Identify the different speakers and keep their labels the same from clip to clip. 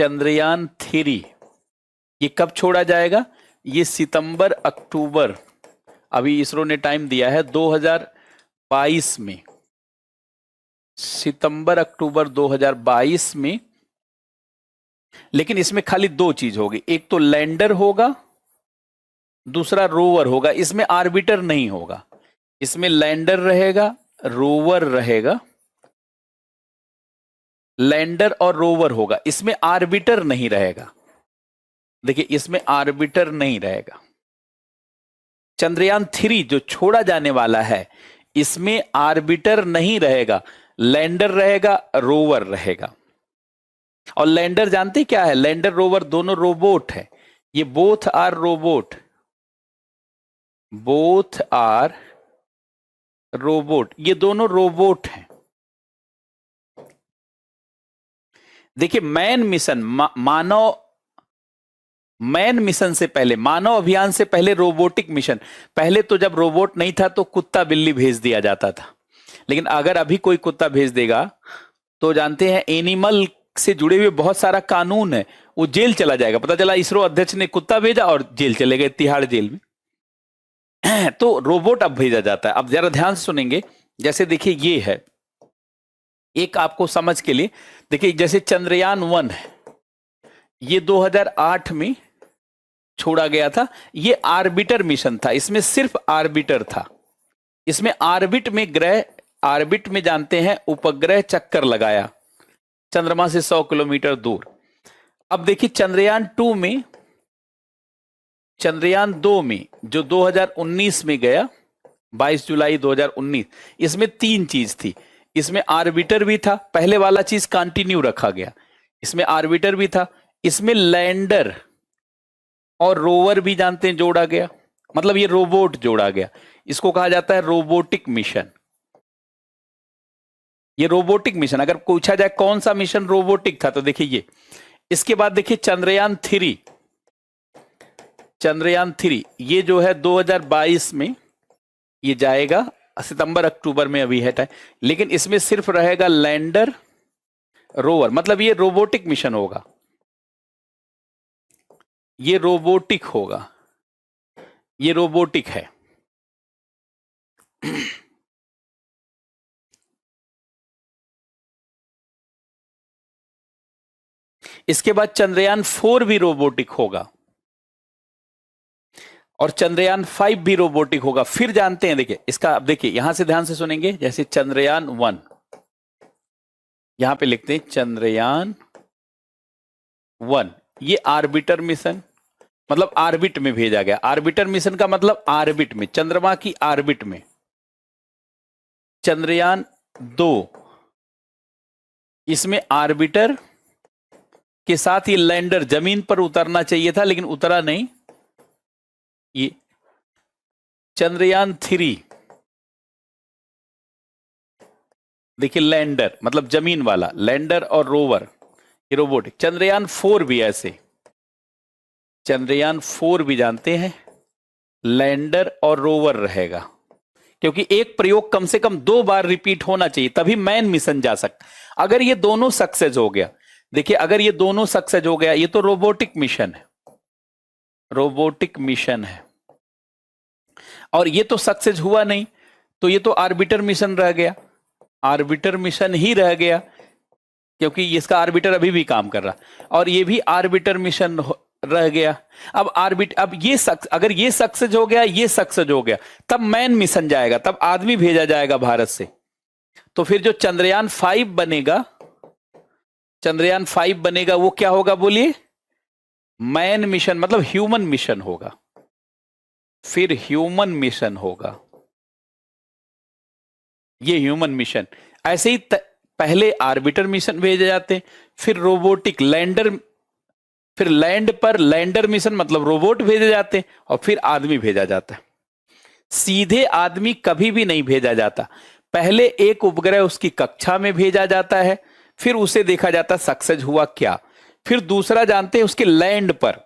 Speaker 1: चंद्रयान 3 ये कब छोड़ा जाएगा? ये सितंबर अक्टूबर, अभी इसरो ने टाइम दिया है 2022 में, सितंबर अक्टूबर 2022 में। लेकिन इसमें खाली दो चीज होगी, एक तो लैंडर होगा, दूसरा रोवर होगा। इसमें आर्बिटर नहीं होगा, इसमें लैंडर रहेगा, रोवर रहेगा, लैंडर और रोवर होगा, इसमें आर्बिटर नहीं रहेगा। देखिए इसमें आर्बिटर नहीं रहेगा। चंद्रयान 3 जो छोड़ा जाने वाला है इसमें आर्बिटर नहीं रहेगा, लैंडर रहेगा, रोवर रहेगा। और लैंडर जानते क्या है? लैंडर रोवर दोनों रोबोट है, ये both are robot, both are robot, ये दोनों रोबोट हैं। देखिए मैन मिशन, मैन मिशन से पहले, मानव अभियान से पहले रोबोटिक मिशन, पहले तो जब रोबोट नहीं था तो कुत्ता बिल्ली भेज दिया जाता था। लेकिन अगर अभी कोई कुत्ता भेज देगा तो जानते हैं एनिमल से जुड़े हुए बहुत सारा कानून है, वो जेल चला जाएगा। पता चला इसरो अध्यक्ष ने कुत्ता भेजा और जेल चले गए, तिहाड़ जेल में। तो रोबोट अब भेजा जाता है। अब जरा ध्यान से सुनेंगे, जैसे देखिए ये है एक आपको समझ के लिए, देखिए जैसे चंद्रयान 1 है, ये 2008 में छोड़ा गया था, ये आर्बिटर मिशन था, इसमें सिर्फ आर्बिटर था। इसमें आर्बिट में ग्रह, आर्बिट में जानते हैं उपग्रह चक्कर लगाया चंद्रमा से 100 किलोमीटर दूर। अब देखिए चंद्रयान 2 में, चंद्रयान 2 में जो 2019 में गया, 22 जुलाई 2019, इसमें 3 चीज थी। इसमें आर्बिटर भी था, पहले वाला चीज कंटिन्यू रखा गया, इसमें आर्बिटर भी था, इसमें लैंडर और रोवर भी जानते हैं जोड़ा गया, मतलब ये रोबोट जोड़ा गया। इसको कहा जाता है रोबोटिक मिशन। ये रोबोटिक मिशन, अगर पूछा जाए कौन सा मिशन रोबोटिक था तो देखिए ये। इसके बाद देखिए चंद्रयान 3, चंद्रयान 3 ये जो है 2022 में ये जाएगा, सितंबर अक्टूबर में अभी है टाइम। लेकिन इसमें सिर्फ रहेगा लैंडर रोवर, मतलब ये रोबोटिक मिशन होगा, ये रोबोटिक होगा, ये रोबोटिक है। इसके बाद चंद्रयान 4 भी रोबोटिक होगा और चंद्रयान 5 भी रोबोटिक होगा। फिर जानते हैं, देखिए इसका, अब देखिए यहां से ध्यान से सुनेंगे, जैसे चंद्रयान 1 यहां पे लिखते हैं चंद्रयान 1, ये आर्बिटर मिशन, मतलब आर्बिट में भेजा गया। आर्बिटर मिशन का मतलब आर्बिट में, चंद्रमा की आर्बिट में। चंद्रयान 2 इसमें आर्बिटर के साथ ये लैंडर जमीन पर उतरना चाहिए था लेकिन उतरा नहीं। ये चंद्रयान 3 देखिए लैंडर, मतलब जमीन वाला, लैंडर और रोवर, ये रोबोटिक। चंद्रयान 4 भी ऐसे, चंद्रयान 4 भी जानते हैं लैंडर और रोवर रहेगा, क्योंकि एक प्रयोग कम से कम 2 बार रिपीट होना चाहिए तभी मैन मिशन जा सकता। अगर ये दोनों सक्सेस हो गया, देखिए अगर ये दोनों सक्सेस हो गया, ये तो रोबोटिक मिशन है, रोबोटिक मिशन है। और ये तो सक्सेस हुआ नहीं तो ये तो आर्बिटर मिशन रह गया, आर्बिटर मिशन ही रह गया, क्योंकि इसका आर्बिटर अभी भी काम कर रहा, और ये भी आर्बिटर मिशन रह गया। अब अब ये अगर ये सक्सेस हो गया, ये सक्सेस हो गया, तब मैन मिशन जाएगा, तब आदमी भेजा जाएगा भारत से। तो फिर जो चंद्रयान 5 बनेगा, चंद्रयान 5 बनेगा, वो क्या होगा बोलिए? मैन मिशन, मतलब ह्यूमन मिशन होगा। फिर ह्यूमन मिशन होगा, ये ह्यूमन मिशन। ऐसे ही पहले आर्बिटर मिशन भेजे जाते, फिर रोबोटिक लैंडर, फिर लैंड पर लैंडर मिशन मतलब रोबोट भेजे जाते, और फिर आदमी भेजा जाता है। सीधे आदमी कभी भी नहीं भेजा जाता, पहले एक उपग्रह उसकी कक्षा में भेजा जाता है, फिर उसे देखा जाता सक्सेस हुआ क्या, फिर दूसरा जानते हैं उसके लैंड पर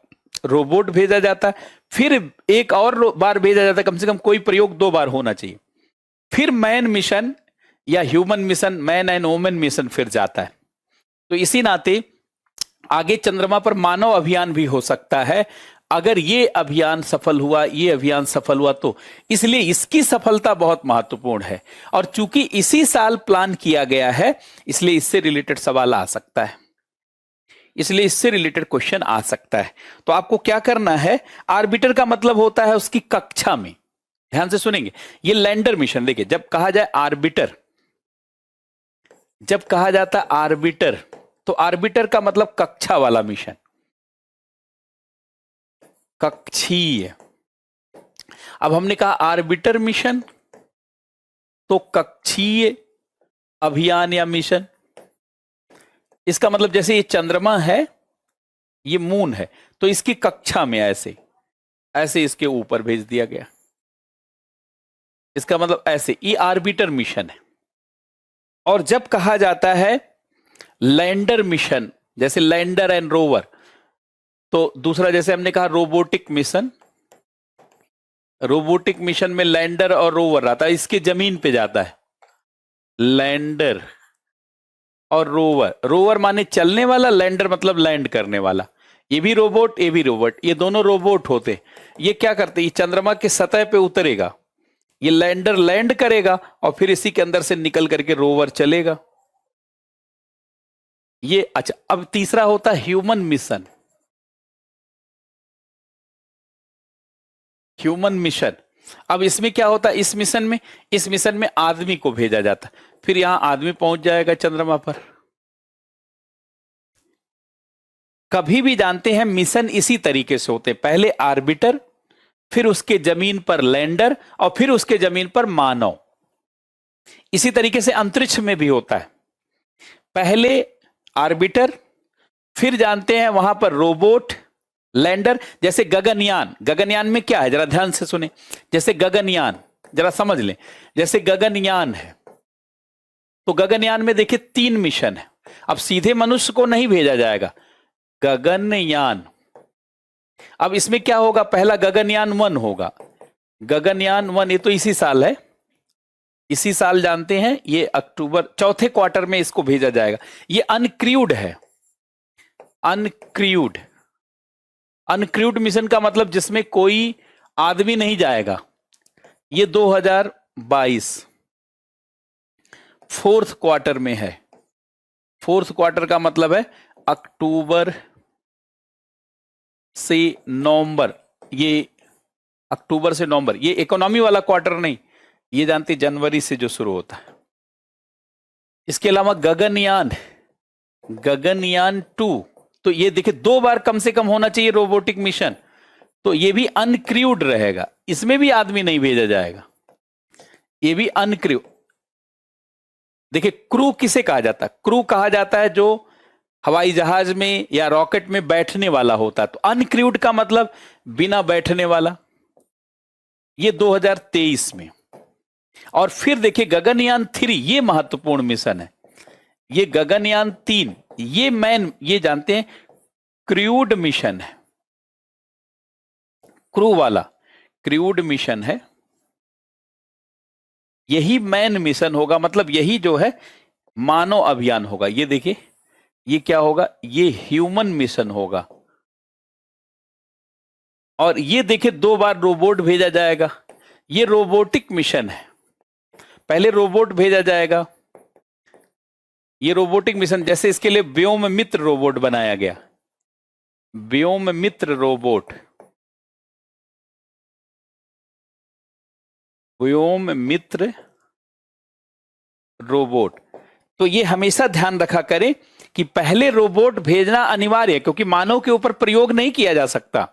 Speaker 1: रोबोट भेजा जाता है, फिर एक और बार भेजा जाता है, कम से कम कोई प्रयोग 2 बार होना चाहिए, फिर मैन मिशन या human mission, man and women mission फिर जाता है। तो इसी नाते आगे चंद्रमा पर मानव अभियान भी हो सकता है अगर ये अभियान सफल हुआ, ये अभियान सफल हुआ तो। इसलिए इसकी सफलता बहुत महत्वपूर्ण है और चूंकि इसी साल प्लान किया गया है इसलिए इससे रिलेटेड सवाल आ सकता है, इसलिए इससे रिलेटेड क्वेश्चन आ सकता है। तो आपको क्या करना है, आर्बिटर का मतलब होता है उसकी कक्षा में, ध्यान से सुनेंगे। ये लैंडर मिशन, देखिए जब कहा जाए आर्बिटर, जब कहा जाता है आर्बिटर तो आर्बिटर का मतलब कक्षा वाला मिशन, कक्षीय। अब हमने कहा आर्बिटर मिशन तो कक्षीय अभियान या मिशन। इसका मतलब जैसे ये चंद्रमा है, ये मून है, तो इसकी कक्षा में ऐसे ऐसे इसके ऊपर भेज दिया गया, इसका मतलब ऐसे, ये आर्बिटर मिशन है। और जब कहा जाता है लैंडर मिशन, जैसे लैंडर एंड रोवर, तो दूसरा जैसे हमने कहा रोबोटिक मिशन, रोबोटिक मिशन में लैंडर और रोवर रहता है, इसके जमीन पे जाता है, लैंडर और रोवर। रोवर माने चलने वाला, लैंडर मतलब लैंड करने वाला। ये भी रोबोट, ये भी रोबोट, ये दोनों रोबोट होते। ये क्या करते, ये चंद्रमा के सतह पे उतरेगा, ये लैंडर लैंड करेगा और फिर इसी के अंदर से निकल करके रोवर चलेगा। ये अच्छा। अब तीसरा होता है ह्यूमन मिशन, ह्यूमन मिशन। अब इसमें क्या होता है, इस मिशन में आदमी को भेजा जाता है, फिर यहां आदमी पहुंच जाएगा चंद्रमा पर। कभी भी जानते हैं मिशन इसी तरीके से होते, पहले आर्बिटर, फिर उसके जमीन पर लैंडर और फिर उसके जमीन पर मानव। इसी तरीके से अंतरिक्ष में भी होता है, पहले आर्बिटर, फिर जानते हैं वहां पर रोबोट, लैंडर। जैसे गगनयान, गगनयान में क्या है जरा ध्यान से सुने, जैसे गगनयान जरा समझ लें, जैसे गगनयान है तो गगनयान में देखिए 3 मिशन है। अब सीधे मनुष्य को नहीं भेजा जाएगा, गगनयान। अब इसमें क्या होगा, पहला गगनयान 1 होगा, गगनयान 1, ये तो इसी साल है, इसी साल जानते हैं, ये अक्टूबर चौथे क्वार्टर में इसको भेजा जाएगा। ये अनक्रूड है, अनक्रूड। अनक्रूड मिशन का मतलब जिसमें कोई आदमी नहीं जाएगा। ये 2022 4th क्वार्टर में है। 4th क्वार्टर का मतलब है अक्टूबर से नवंबर, ये अक्टूबर से नवंबर, ये इकोनॉमी वाला क्वार्टर नहीं, ये जानते जनवरी से जो शुरू होता है। इसके अलावा गगनयान, गगनयान 2, तो ये देखिए 2 बार कम से कम होना चाहिए रोबोटिक मिशन, तो ये भी अनक्रूड रहेगा, इसमें भी आदमी नहीं भेजा जाएगा, ये भी अनक्रू। देखिए क्रू किसे कहा जाता है, क्रू कहा जाता है जो हवाई जहाज में या रॉकेट में बैठने वाला होता है, तो अनक्रूड का मतलब बिना बैठने वाला। ये 2023 में। और फिर देखिए गगनयान 3, ये महत्वपूर्ण मिशन है, ये गगनयान 3, ये मैन, ये जानते हैं क्रूड मिशन है, क्रू वाला क्रूड मिशन है, यही मैन मिशन होगा, मतलब यही जो है मानव अभियान होगा। ये देखिए ये क्या होगा, ये ह्यूमन मिशन होगा। और ये देखिए 2 बार रोबोट भेजा जाएगा, ये रोबोटिक मिशन है, पहले रोबोट भेजा जाएगा, ये रोबोटिक मिशन। जैसे इसके लिए व्योम मित्र रोबोट बनाया गया, व्योम मित्र रोबोट, व्योम मित्र रोबोट। तो ये हमेशा ध्यान रखा करें कि पहले रोबोट भेजना अनिवार्य है, क्योंकि मानव के ऊपर प्रयोग नहीं किया जा सकता।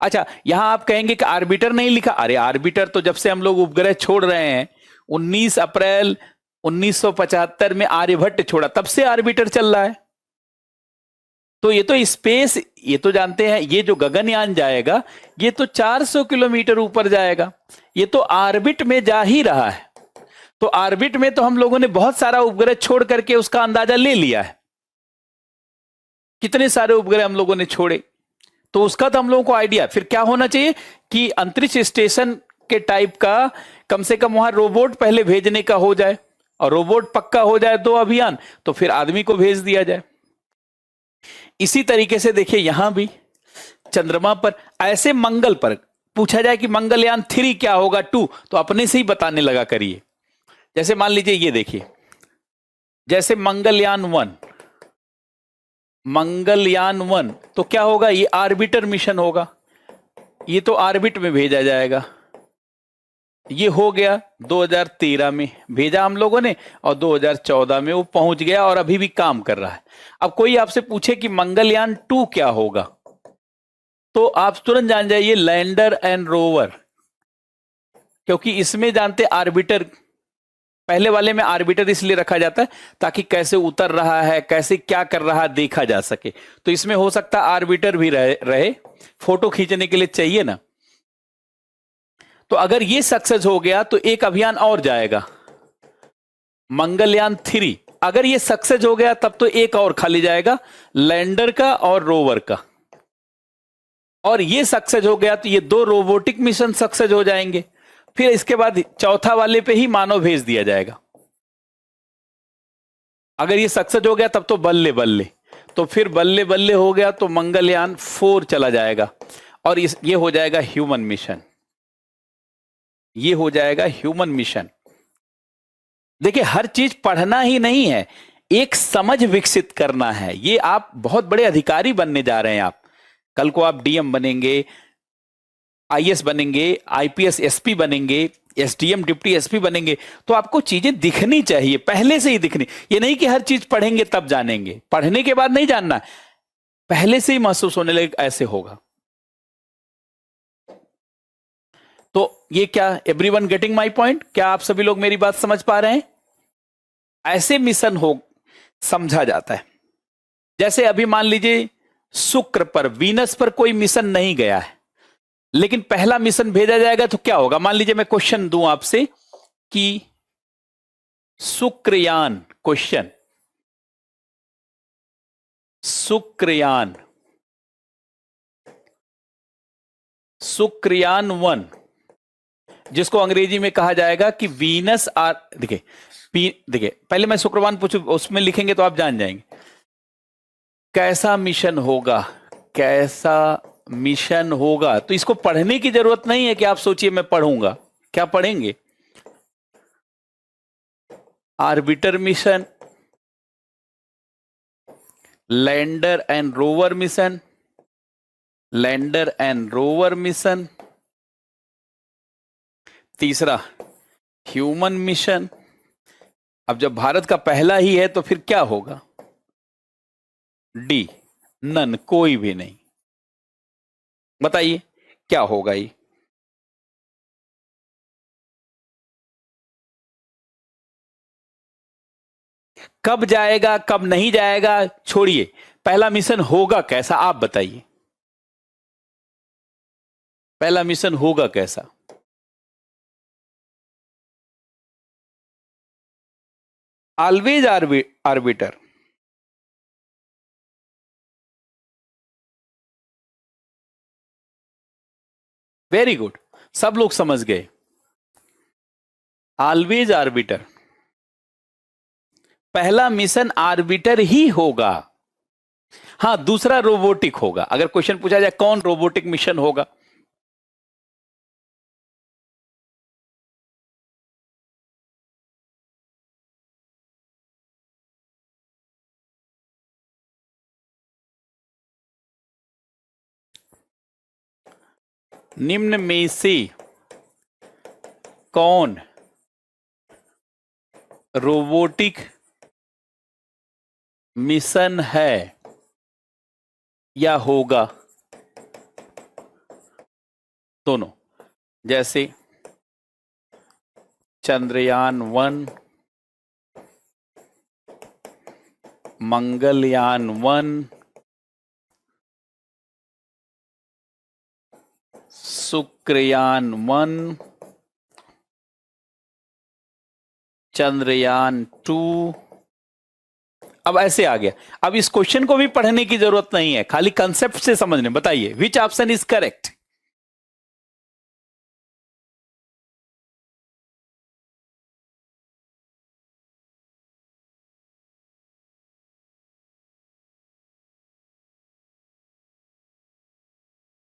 Speaker 1: अच्छा, यहां आप कहेंगे कि आर्बिटर नहीं लिखा, अरे आर्बिटर तो जब से हम लोग उपग्रह छोड़ रहे हैं, 19 अप्रैल 1975 में आर्यभट्ट छोड़ा, तब से आर्बिटर चल रहा है। तो ये तो स्पेस, ये तो जानते हैं, ये जो गगनयान जाएगा ये तो 400 किलोमीटर ऊपर जाएगा, ये तो ऑर्बिट में जा ही रहा है। तो ऑर्बिट में तो हम लोगों ने बहुत सारा उपग्रह छोड़ करके उसका अंदाजा ले लिया है, कितने सारे उपग्रह हम लोगों ने छोड़े, तो उसका तो हम लोगों को आइडिया। फिर क्या होना चाहिए कि अंतरिक्ष स्टेशन के टाइप का कम से कम वहां रोबोट पहले भेजने का हो जाए, और रोबोट पक्का हो जाए 2 अभियान, तो फिर आदमी को भेज दिया जाए। इसी तरीके से देखिए यहां भी चंद्रमा पर, ऐसे मंगल पर पूछा जाए कि मंगलयान 3 क्या होगा, 2, तो अपने से ही बताने लगा करिए। जैसे मान लीजिए ये देखिए, जैसे मंगलयान 1, मंगलयान 1 तो क्या होगा, ये आर्बिटर मिशन होगा, ये तो ऑर्बिट में भेजा जाएगा। ये हो गया 2013 में भेजा हम लोगों ने, और 2014 में वो पहुंच गया और अभी भी काम कर रहा है। अब कोई आपसे पूछे कि मंगलयान 2 क्या होगा, तो आप तुरंत जान जाइए लैंडर एंड रोवर, क्योंकि इसमें जानते आर्बिटर, पहले वाले में आर्बिटर इसलिए रखा जाता है ताकि कैसे उतर रहा है, कैसे क्या कर रहा है देखा जा सके। तो इसमें हो सकता है आर्बिटर भी रहे, फोटो खींचने के लिए चाहिए ना। तो अगर ये सक्सेस हो गया तो एक अभियान और जाएगा, मंगलयान 3। अगर ये सक्सेस हो गया तब तो एक और खाली जाएगा, लैंडर का और रोवर का। और ये सक्सेस हो गया तो ये 2 रोबोटिक मिशन सक्सेस हो जाएंगे। फिर इसके बाद चौथा वाले पे ही मानव भेज दिया जाएगा। अगर ये सक्सेस हो गया तब तो बल्ले बल्ले, तो फिर बल्ले बल्ले हो गया तो मंगलयान 4 चला जाएगा, और ये हो जाएगा ह्यूमन मिशन, ये हो जाएगा ह्यूमन मिशन। देखिए हर चीज पढ़ना ही नहीं है, एक समझ विकसित करना है। ये आप बहुत बड़े अधिकारी बनने जा रहे हैं, आप कल को आप डीएम बनेंगे, आईएएस बनेंगे, आईपीएस एसपी बनेंगे, एसडीएम डिप्टी एसपी बनेंगे, तो आपको चीजें दिखनी चाहिए, पहले से ही दिखनी। ये नहीं कि हर चीज पढ़ेंगे तब जानेंगे, पढ़ने के बाद नहीं जानना, पहले से ही महसूस होने लगे ऐसे होगा। तो ये क्या, एवरीवन गेटिंग माय पॉइंट? क्या आप सभी लोग मेरी बात समझ पा रहे हैं? ऐसे मिशन हो समझा जाता है। जैसे अभी मान लीजिए शुक्र पर, वीनस पर कोई मिशन नहीं गया है, लेकिन पहला मिशन भेजा जाएगा तो क्या होगा। मान लीजिए मैं क्वेश्चन दूं आपसे कि शुक्रयान, क्वेश्चन, शुक्रयान, शुक्रयान 1, जिसको अंग्रेजी में कहा जाएगा कि वीनस आर, देखिए देखिए पहले मैं शुक्रवान पूछू, उसमें लिखेंगे तो आप जान जाएंगे कैसा मिशन होगा, कैसा मिशन होगा। तो इसको पढ़ने की जरूरत नहीं है कि आप सोचिए मैं पढ़ूंगा, क्या पढ़ेंगे, orbiter mission, lander and rover mission, lander and rover mission, तीसरा ह्यूमन मिशन। अब जब भारत का पहला ही है तो फिर क्या होगा, डी, नन, कोई भी नहीं। बताइए क्या होगा ये। कब जाएगा कब नहीं जाएगा छोड़िए, पहला मिशन होगा कैसा आप बताइए, पहला मिशन होगा कैसा। ऑलवेज आर्बिटर, वेरी गुड, सब लोग समझ गए, ऑलवेज आर्बिटर, पहला मिशन आर्बिटर ही होगा। हां दूसरा रोबोटिक होगा, अगर क्वेश्चन पूछा जाए कौन रोबोटिक मिशन होगा, निम्न में से कौन रोबोटिक मिशन है या होगा, दोनों, जैसे चंद्रयान 1, मंगलयान 1, शुक्रयान 1, चंद्रयान 2। अब ऐसे आ गया, अब इस क्वेश्चन को भी पढ़ने की जरूरत नहीं है, खाली कंसेप्ट से समझने। बताइए विच ऑप्शन इज करेक्ट।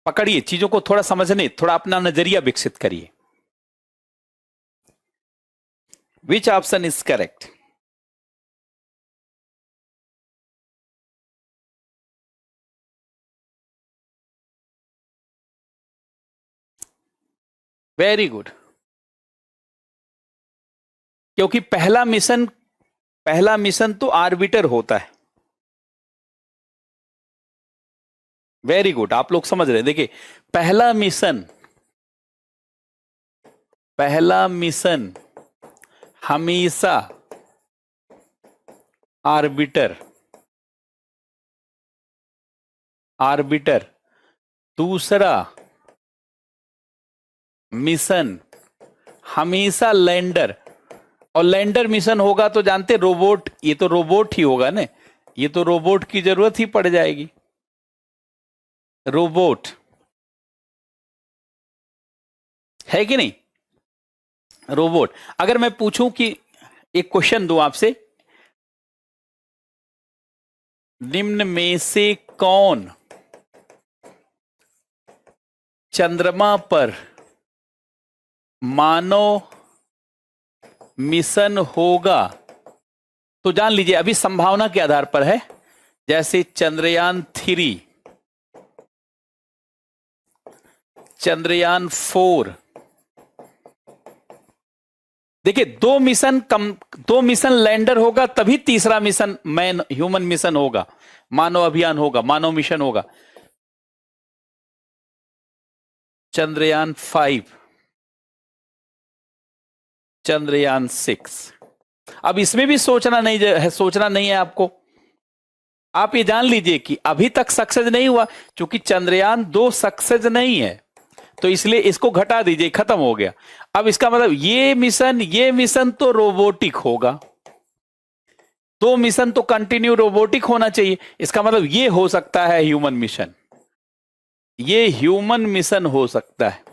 Speaker 1: पकड़िए चीजों को, थोड़ा समझने, थोड़ा अपना नजरिया विकसित करिए। विच option is correct? Very good. क्योंकि पहला मिशन तो आर्बिटर होता है। वेरी गुड, आप लोग समझ रहे हैं। देखिए, पहला मिशन हमेशा आर्बिटर, दूसरा मिशन हमेशा लैंडर, और लैंडर मिशन होगा तो जानते रोबोट, ये तो रोबोट ही होगा ना, ये तो रोबोट की जरूरत ही पड़ जाएगी। रोबोट है कि नहीं? रोबोट। अगर मैं पूछूं कि एक क्वेश्चन दूं आपसे, निम्न में से कौन चंद्रमा पर मानव मिशन होगा, तो जान लीजिए अभी संभावना के आधार पर है, जैसे चंद्रयान 3, चंद्रयान 4। देखिए, दो मिशन लैंडर होगा, तभी तीसरा मिशन ह्यूमन मिशन होगा, मानव अभियान होगा, मानव मिशन होगा। चंद्रयान 5, चंद्रयान 6। अब इसमें भी सोचना नहीं है आपको। आप ये जान लीजिए कि अभी तक सक्सेस नहीं हुआ, क्योंकि चंद्रयान 2 सक्सेस नहीं है, तो इसलिए इसको घटा दीजिए, खत्म हो गया। अब इसका मतलब ये मिशन तो रोबोटिक होगा, 2 मिशन तो कंटिन्यू रोबोटिक होना चाहिए। इसका मतलब ये हो सकता है ह्यूमन मिशन, ये ह्यूमन मिशन हो सकता है।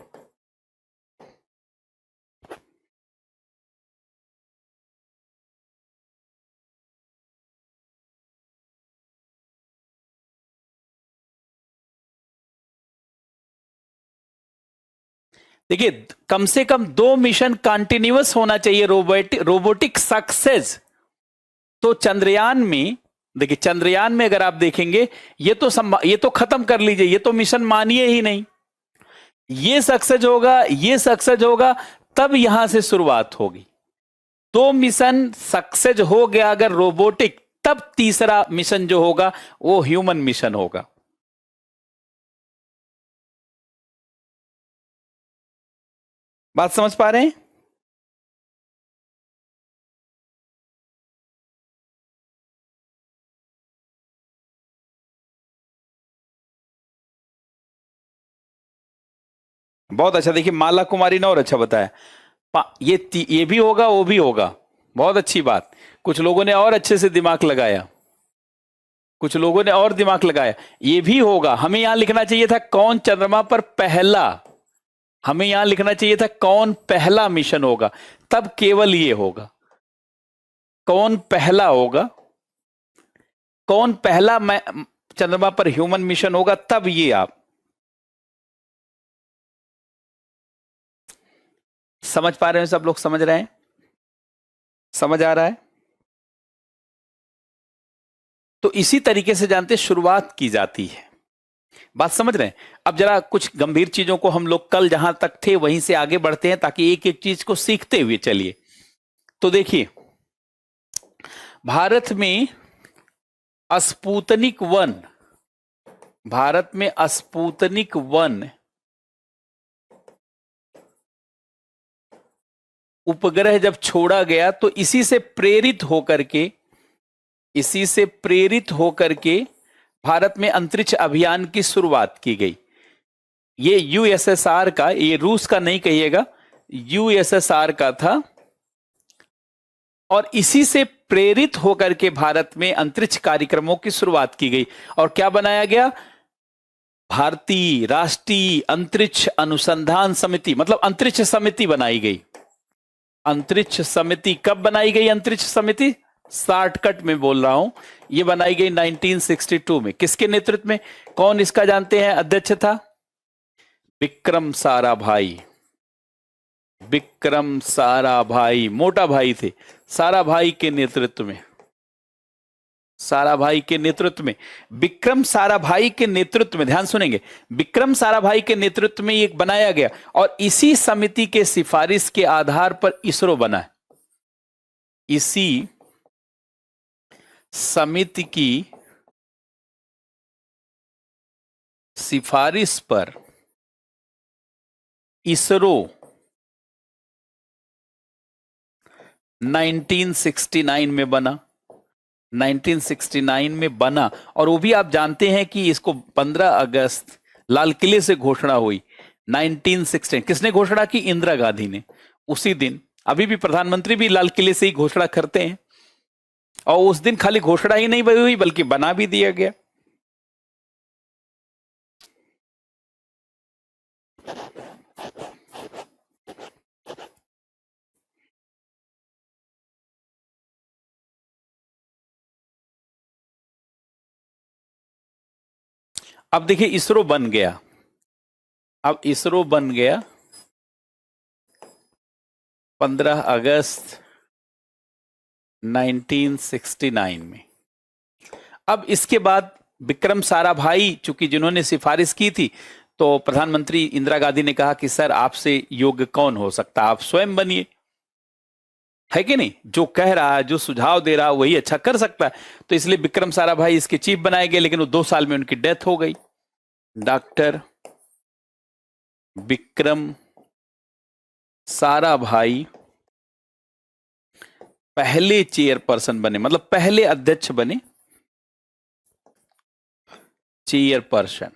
Speaker 1: देखिए, कम से कम 2 मिशन कंटिन्यूअस होना चाहिए, रोबोटिक सक्सेस। तो चंद्रयान में, देखिए चंद्रयान में अगर आप देखेंगे, ये तो खत्म कर लीजिए, ये तो मिशन मानिए ही नहीं। ये सक्सेस होगा, तब यहां से शुरुआत होगी। 2 मिशन सक्सेस हो गया अगर रोबोटिक, तब तीसरा मिशन जो होगा वो ह्यूमन मिशन होगा। बात समझ पा रहे हैं? बहुत अच्छा। देखिए, माला कुमारी ने और अच्छा बताया, ये भी होगा, वो भी होगा। बहुत अच्छी बात। कुछ लोगों ने और अच्छे से दिमाग लगाया, ये भी होगा। हमें यहां लिखना चाहिए था कौन चंद्रमा पर पहला, हमें यहां लिखना चाहिए था कौन पहला मिशन होगा, तब केवल ये होगा। कौन पहला होगा, कौन पहला चंद्रमा पर ह्यूमन मिशन होगा, तब ये। आप समझ पा रहे हैं? सब लोग समझ रहे हैं? समझ आ रहा है? तो इसी तरीके से जानते शुरुआत की जाती है। बात समझ रहे हैं? अब जरा कुछ गंभीर चीजों को हम लोग कल जहां तक थे वहीं से आगे बढ़ते हैं, ताकि एक एक चीज को सीखते हुए चलिए। तो देखिए, भारत में स्पुतनिक 1 उपग्रह जब छोड़ा गया, तो इसी से प्रेरित होकर के भारत में अंतरिक्ष अभियान की शुरुआत की गई। ये यूएसएसआर का, ये रूस का नहीं कहिएगा, यूएसएसआर का था। और इसी से प्रेरित होकर के भारत में अंतरिक्ष कार्यक्रमों की शुरुआत की गई। और क्या बनाया गया? भारतीय राष्ट्रीय अंतरिक्ष अनुसंधान समिति, मतलब अंतरिक्ष समिति बनाई गई। अंतरिक्ष समिति कब बनाई गई? अंतरिक्ष समिति शॉर्टकट में बोल रहा हूं, यह बनाई गई 1962 में। किसके नेतृत्व में? कौन इसका जानते हैं अध्यक्ष था? विक्रम साराभाई, विक्रम साराभाई मोटा भाई थे, साराभाई के नेतृत्व में, साराभाई के नेतृत्व में, विक्रम साराभाई के नेतृत्व में, ध्यान सुनेंगे, विक्रम साराभाई के नेतृत्व में एक बनाया गया और इसी समिति के सिफारिश के आधार पर इसरो बना है। इसी समिति की सिफारिश पर इसरो 1969 में बना, 1969 में बना। और वो भी आप जानते हैं कि इसको 15 अगस्त लाल किले से घोषणा हुई 1916। किसने घोषणा की? इंदिरा गांधी ने। उसी दिन, अभी भी प्रधानमंत्री भी लाल किले से ही घोषणा करते हैं, और उस दिन खाली घोषणा ही नहीं हुई बल्कि बना भी दिया गया। अब देखिए इसरो बन गया, अब इसरो बन गया 15 अगस्त 1969 में। अब इसके बाद विक्रम साराभाई, चूंकि जिन्होंने सिफारिश की थी, तो प्रधानमंत्री इंदिरा गांधी ने कहा कि सर आपसे योग्य कौन हो सकता, आप स्वयं बनिए, है कि नहीं? जो कह रहा है, जो सुझाव दे रहा है, वही अच्छा कर सकता है। तो इसलिए विक्रम साराभाई इसके चीफ बनाए गए, लेकिन वो 2 साल में उनकी डेथ हो गई। डॉक्टर विक्रम साराभाई पहले चेयरपर्सन बने, मतलब पहले अध्यक्ष बने, चेयरपर्सन,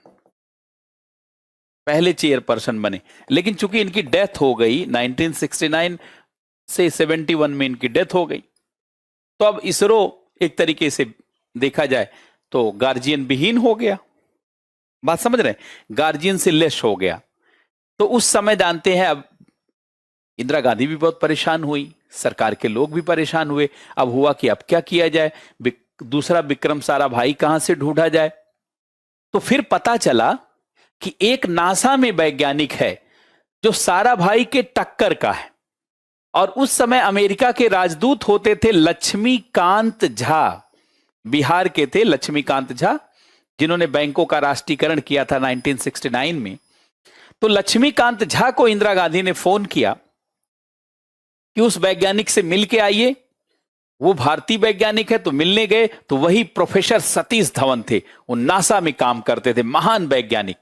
Speaker 1: पहले चेयरपर्सन बने। लेकिन चूंकि इनकी डेथ हो गई 1969 से 71 में इनकी डेथ हो गई, तो अब इसरो एक तरीके से देखा जाए तो गार्जियन विहीन हो गया। बात समझ रहे हैं? गार्जियन से लेस हो गया। तो उस समय जानते हैं, अब इंदिरा गांधी भी बहुत परेशान हुई, सरकार के लोग भी परेशान हुए। अब हुआ कि अब क्या किया जाए, दूसरा विक्रम साराभाई कहां से ढूंढा जाए? तो फिर पता चला कि एक नासा में वैज्ञानिक है जो साराभाई के टक्कर का है, और उस समय अमेरिका के राजदूत होते थे लक्ष्मीकांत झा, बिहार के थे लक्ष्मीकांत झा, जिन्होंने बैंकों का राष्ट्रीयकरण किया था 1969 में। तो लक्ष्मीकांत झा को इंदिरा गांधी ने फोन किया कि उस वैज्ञानिक से मिल के आइए, वो भारतीय वैज्ञानिक है। तो मिलने गए तो वही प्रोफेसर सतीश धवन थे, वो नासा में काम करते थे, महान वैज्ञानिक।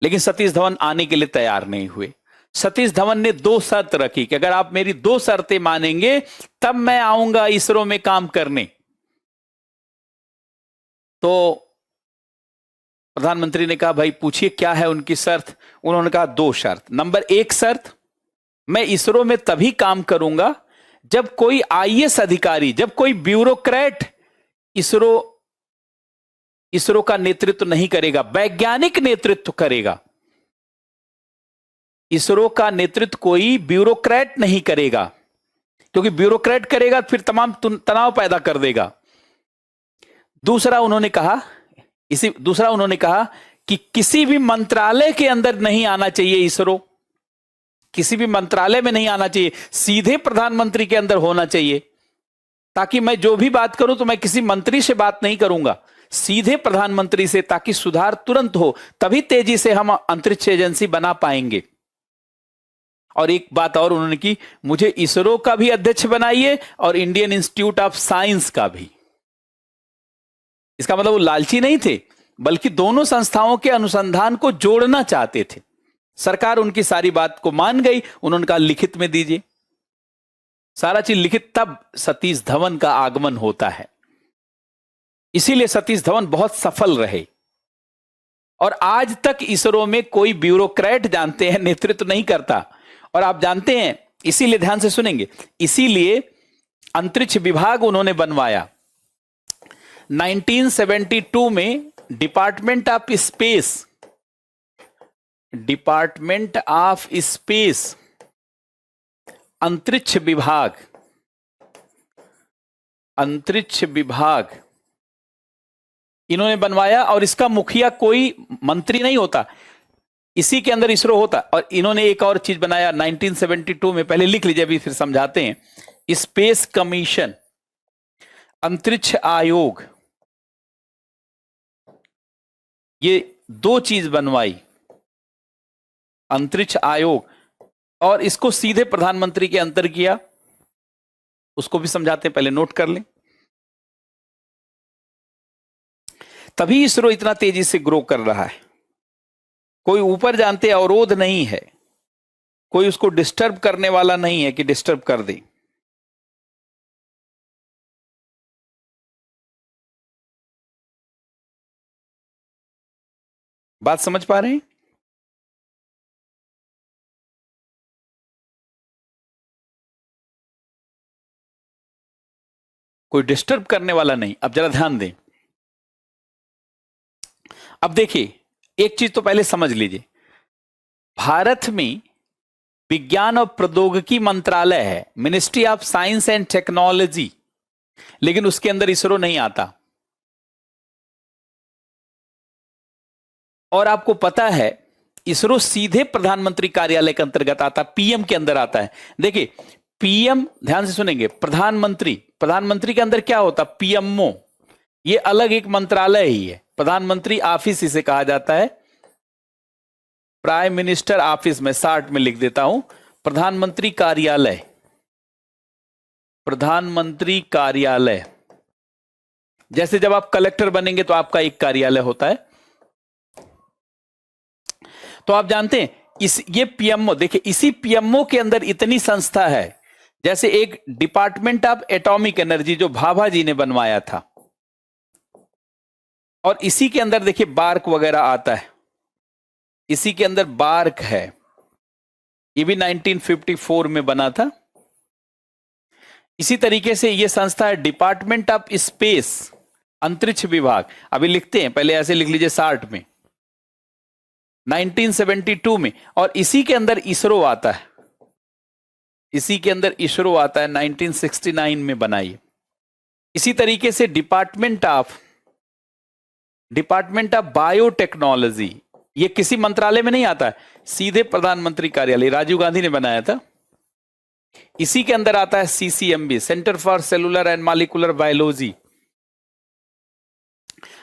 Speaker 1: लेकिन सतीश धवन आने के लिए तैयार नहीं हुए। सतीश धवन ने 2 शर्त रखी कि अगर आप मेरी 2 शर्तें मानेंगे तब मैं आऊंगा इसरो में काम करने। तो प्रधानमंत्री ने कहा भाई पूछिए क्या है उनकी शर्त। उन्होंने कहा 2 शर्त। नंबर 1 शर्त, मैं इसरो में तभी काम करूंगा जब कोई आईएएस अधिकारी, जब कोई ब्यूरोक्रेट इसरो का नेतृत्व नहीं करेगा, वैज्ञानिक नेतृत्व करेगा। इसरो का नेतृत्व कोई ब्यूरोक्रेट नहीं करेगा, क्योंकि ब्यूरोक्रेट करेगा फिर तमाम तनाव पैदा कर देगा। दूसरा उन्होंने कहा कि किसी भी मंत्रालय के अंदर नहीं आना चाहिए इसरो, किसी भी मंत्रालय में नहीं आना चाहिए, सीधे प्रधानमंत्री के अंदर होना चाहिए, ताकि मैं जो भी बात करूं तो मैं किसी मंत्री से बात नहीं करूंगा, सीधे प्रधानमंत्री से, ताकि सुधार तुरंत हो, तभी तेजी से हम अंतरिक्ष एजेंसी बना पाएंगे। और एक बात और उन्होंने की, मुझे इसरो का भी अध्यक्ष बनाइए और इंडियन इंस्टीट्यूट ऑफ साइंस का भी। इसका मतलब वो लालची नहीं थे, बल्कि दोनों संस्थाओं के अनुसंधान को जोड़ना चाहते थे। सरकार उनकी सारी बात को मान गई, उन्होंने कहा लिखित में दीजिए। सारा चीज लिखित, तब सतीश धवन का आगमन होता है। इसीलिए सतीश धवन बहुत सफल रहे, और आज तक इसरो में कोई ब्यूरोक्रेट जानते हैं नेतृत्व नहीं करता। और आप जानते हैं, इसीलिए ध्यान से सुनेंगे, इसीलिए अंतरिक्ष विभाग उन्होंने बनवाया। 1972 में डिपार्टमेंट ऑफ स्पेस अंतरिक्ष विभाग इन्होंने बनवाया, और इसका मुखिया कोई मंत्री नहीं होता। इसी के अंदर इसरो होता। और इन्होंने एक और चीज बनाया 1972 में, पहले लिख लीजिए अभी फिर समझाते हैं। स्पेस कमीशन, अंतरिक्ष आयोग, ये दो चीज बनवाई, अंतरिक्ष आयोग, और इसको सीधे प्रधानमंत्री के अंतर किया। उसको भी समझाते हैं, पहले नोट कर लें। तभी इसरो इतना तेजी से ग्रो कर रहा है। कोई ऊपर जानते अवरोध नहीं है, कोई उसको डिस्टर्ब करने वाला नहीं है कि डिस्टर्ब कर दे। बात समझ पा रहे हैं? कोई डिस्टर्ब करने वाला नहीं। अब जरा ध्यान दें। अब देखिए, एक चीज तो पहले समझ लीजिए, भारत में विज्ञान और प्रौद्योगिकी मंत्रालय है, ministry of science and technology, लेकिन उसके अंदर इसरो नहीं आता। और आपको पता है इसरो सीधे प्रधानमंत्री कार्यालय के अंतर्गत आता, पीएम के अंदर आता है। देखिए पीएम, ध्यान से सुनेंगे, प्रधानमंत्री, प्रधानमंत्री के अंदर क्या होता, पीएमओ, ये अलग एक मंत्रालय ही है। प्रधानमंत्री ऑफिस इसे कहा जाता है, प्राइम मिनिस्टर ऑफिस में शॉर्ट में लिख देता हूं, प्रधानमंत्री कार्यालय, प्रधानमंत्री कार्यालय। जैसे जब आप कलेक्टर बनेंगे तो आपका एक कार्यालय होता है। तो आप जानते हैं ये पीएमओ, देखिए इसी पीएमओ के अंदर इतनी संस्था है, जैसे एक डिपार्टमेंट ऑफ एटॉमिक एनर्जी जो भाभा जी ने बनवाया था, और इसी के अंदर देखिए बार्क वगैरह आता है, इसी के अंदर बार्क है, ये भी 1954 में बना था। इसी तरीके से ये संस्था है डिपार्टमेंट ऑफ स्पेस, अंतरिक्ष विभाग, अभी लिखते हैं, पहले ऐसे लिख लीजिए शॉर्ट में, 1972 में। और इसी के अंदर इसरो आता है, इसी के अंदर इसरो आता है, 1969 में बनाई। इसी तरीके से डिपार्टमेंट ऑफ बायोटेक्नोलॉजी, ये किसी मंत्रालय में नहीं आता है, सीधे प्रधानमंत्री कार्यालय, राजीव गांधी ने बनाया था। इसी के अंदर आता है CCMB, centre for cellular and molecular biology.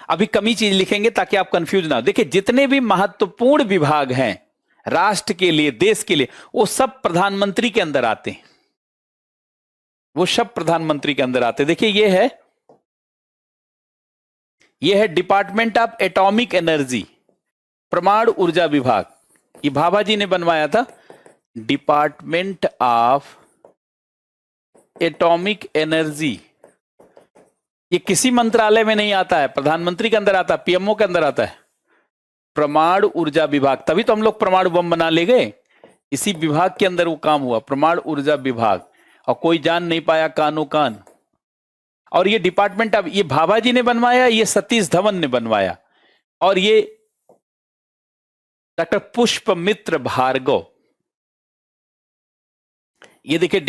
Speaker 1: अभी कमी चीज लिखेंगे ताकि आप कंफ्यूज ना हो। देखिए जितने भी महत्वपूर्ण विभाग हैं राष्ट्र के लिए, देश के लिए, वो सब प्रधानमंत्री के अंदर आते हैं, वो सब प्रधानमंत्री के अंदर आते हैं। देखिए ये है डिपार्टमेंट ऑफ एटॉमिक एनर्जी, परमाणु ऊर्जा विभाग, ये भाभा जी ने बनवाया था, डिपार्टमेंट ऑफ एटॉमिक एनर्जी। ये किसी मंत्रालय में नहीं आता है, प्रधानमंत्री के अंदर आता है, पीएमओ के अंदर आता है, परमाणु ऊर्जा विभाग। तभी तो हम लोग परमाणु बम बना ले गए, इसी विभाग के अंदर वो काम हुआ, परमाणु ऊर्जा विभाग, और कोई जान नहीं पाया कानो कान। और ये डिपार्टमेंट अब ये भाभा जी ने बनवाया, ये सतीश धवन ने बनवाया, और ये डॉक्टर पुष्पमित्र भार्गव। ये देखिए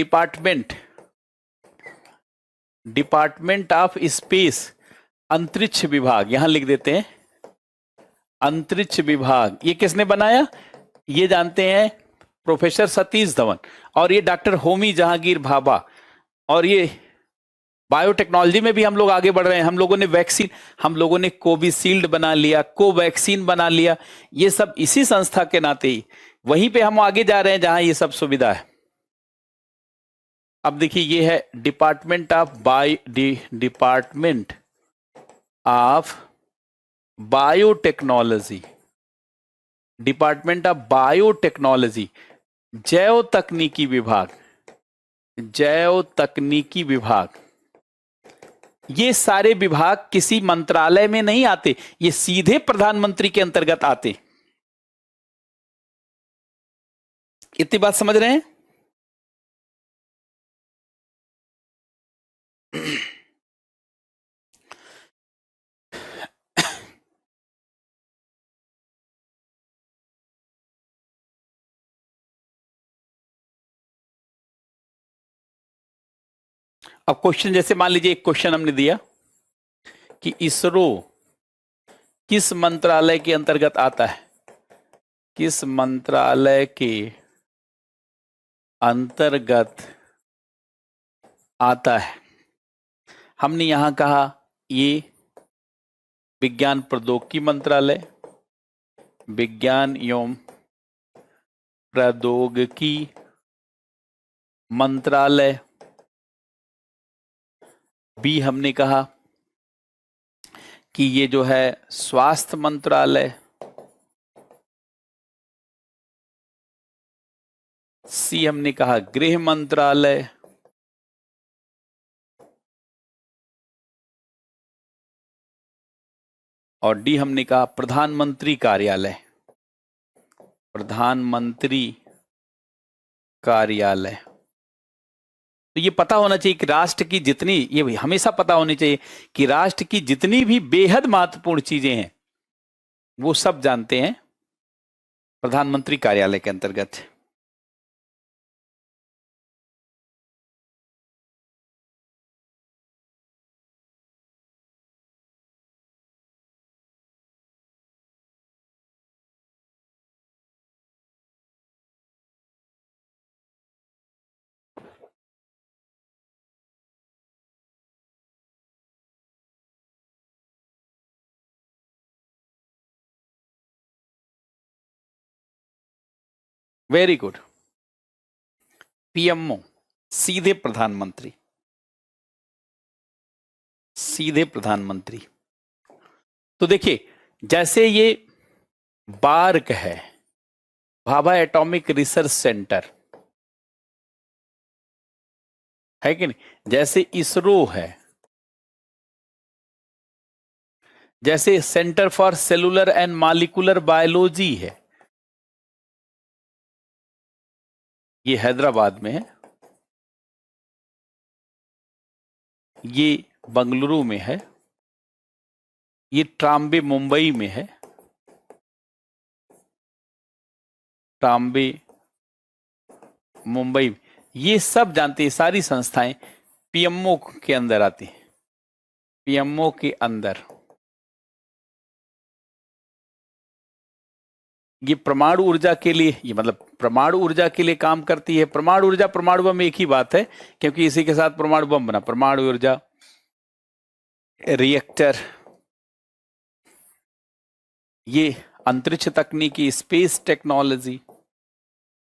Speaker 1: डिपार्टमेंट ऑफ स्पेस, अंतरिक्ष विभाग, यहां लिख देते हैं अंतरिक्ष विभाग। ये किसने बनाया, ये जानते हैं प्रोफेसर सतीश धवन, और ये डॉक्टर होमी जहांगीर भाभा। और ये बायोटेक्नोलॉजी में भी हम लोग आगे बढ़ रहे हैं। हम लोगों ने वैक्सीन, हम लोगों ने कोविशील्ड बना लिया, कोवैक्सीन बना लिया, ये सब इसी संस्था के नाते ही, वहीं पे हम आगे जा रहे हैं जहां ये सब सुविधा है। अब देखिए ये है department of biotechnology, department of biotechnology, जैव तकनीकी विभाग, जैव तकनीकी विभाग। ये सारे विभाग किसी मंत्रालय में नहीं आते, ये सीधे प्रधानमंत्री के अंतर्गत आते। इतनी बात समझ रहे हैं? अब क्वेश्चन, जैसे मान लीजिए एक क्वेश्चन हमने दिया कि इसरो किस मंत्रालय के अंतर्गत आता है, किस मंत्रालय के अंतर्गत आता है? हमने यहां कहा ये विज्ञान प्रौद्योगिकी मंत्रालय, विज्ञान एवं प्रौद्योगिकी मंत्रालय। बी हमने कहा कि ये जो है स्वास्थ्य मंत्रालय। सी हमने कहा गृह मंत्रालय। और डी हमने कहा प्रधानमंत्री कार्यालय। प्रधानमंत्री कार्यालय। तो ये पता होना चाहिए कि राष्ट्र की जितनी, ये हमेशा पता होनी चाहिए कि राष्ट्र की जितनी भी बेहद महत्वपूर्ण चीजें हैं वो सब जानते हैं प्रधानमंत्री कार्यालय के अंतर्गत। Very good. पीएमओ सीधे प्रधानमंत्री, सीधे प्रधानमंत्री। तो देखिए जैसे ये बार्क है, भाभा एटॉमिक रिसर्च सेंटर, है कि नहीं, जैसे इसरो है, जैसे centre for cellular and molecular biology है, ये हैदराबाद में है, ये बंगलुरु में है, ये ट्राम्बे मुंबई में है, ट्राम्बे मुंबई, ये सब जानते हैं, सारी संस्थाएं पीएमओ के अंदर आती हैं। पीएमओ के अंदर ये परमाणु ऊर्जा के लिए, ये मतलब परमाणु ऊर्जा के लिए काम करती है। परमाणु ऊर्जा परमाणु बम एक ही बात है, क्योंकि इसी के साथ परमाणु बम बना। परमाणु ऊर्जा रिएक्टर, ये अंतरिक्ष तकनीकी, स्पेस टेक्नोलॉजी,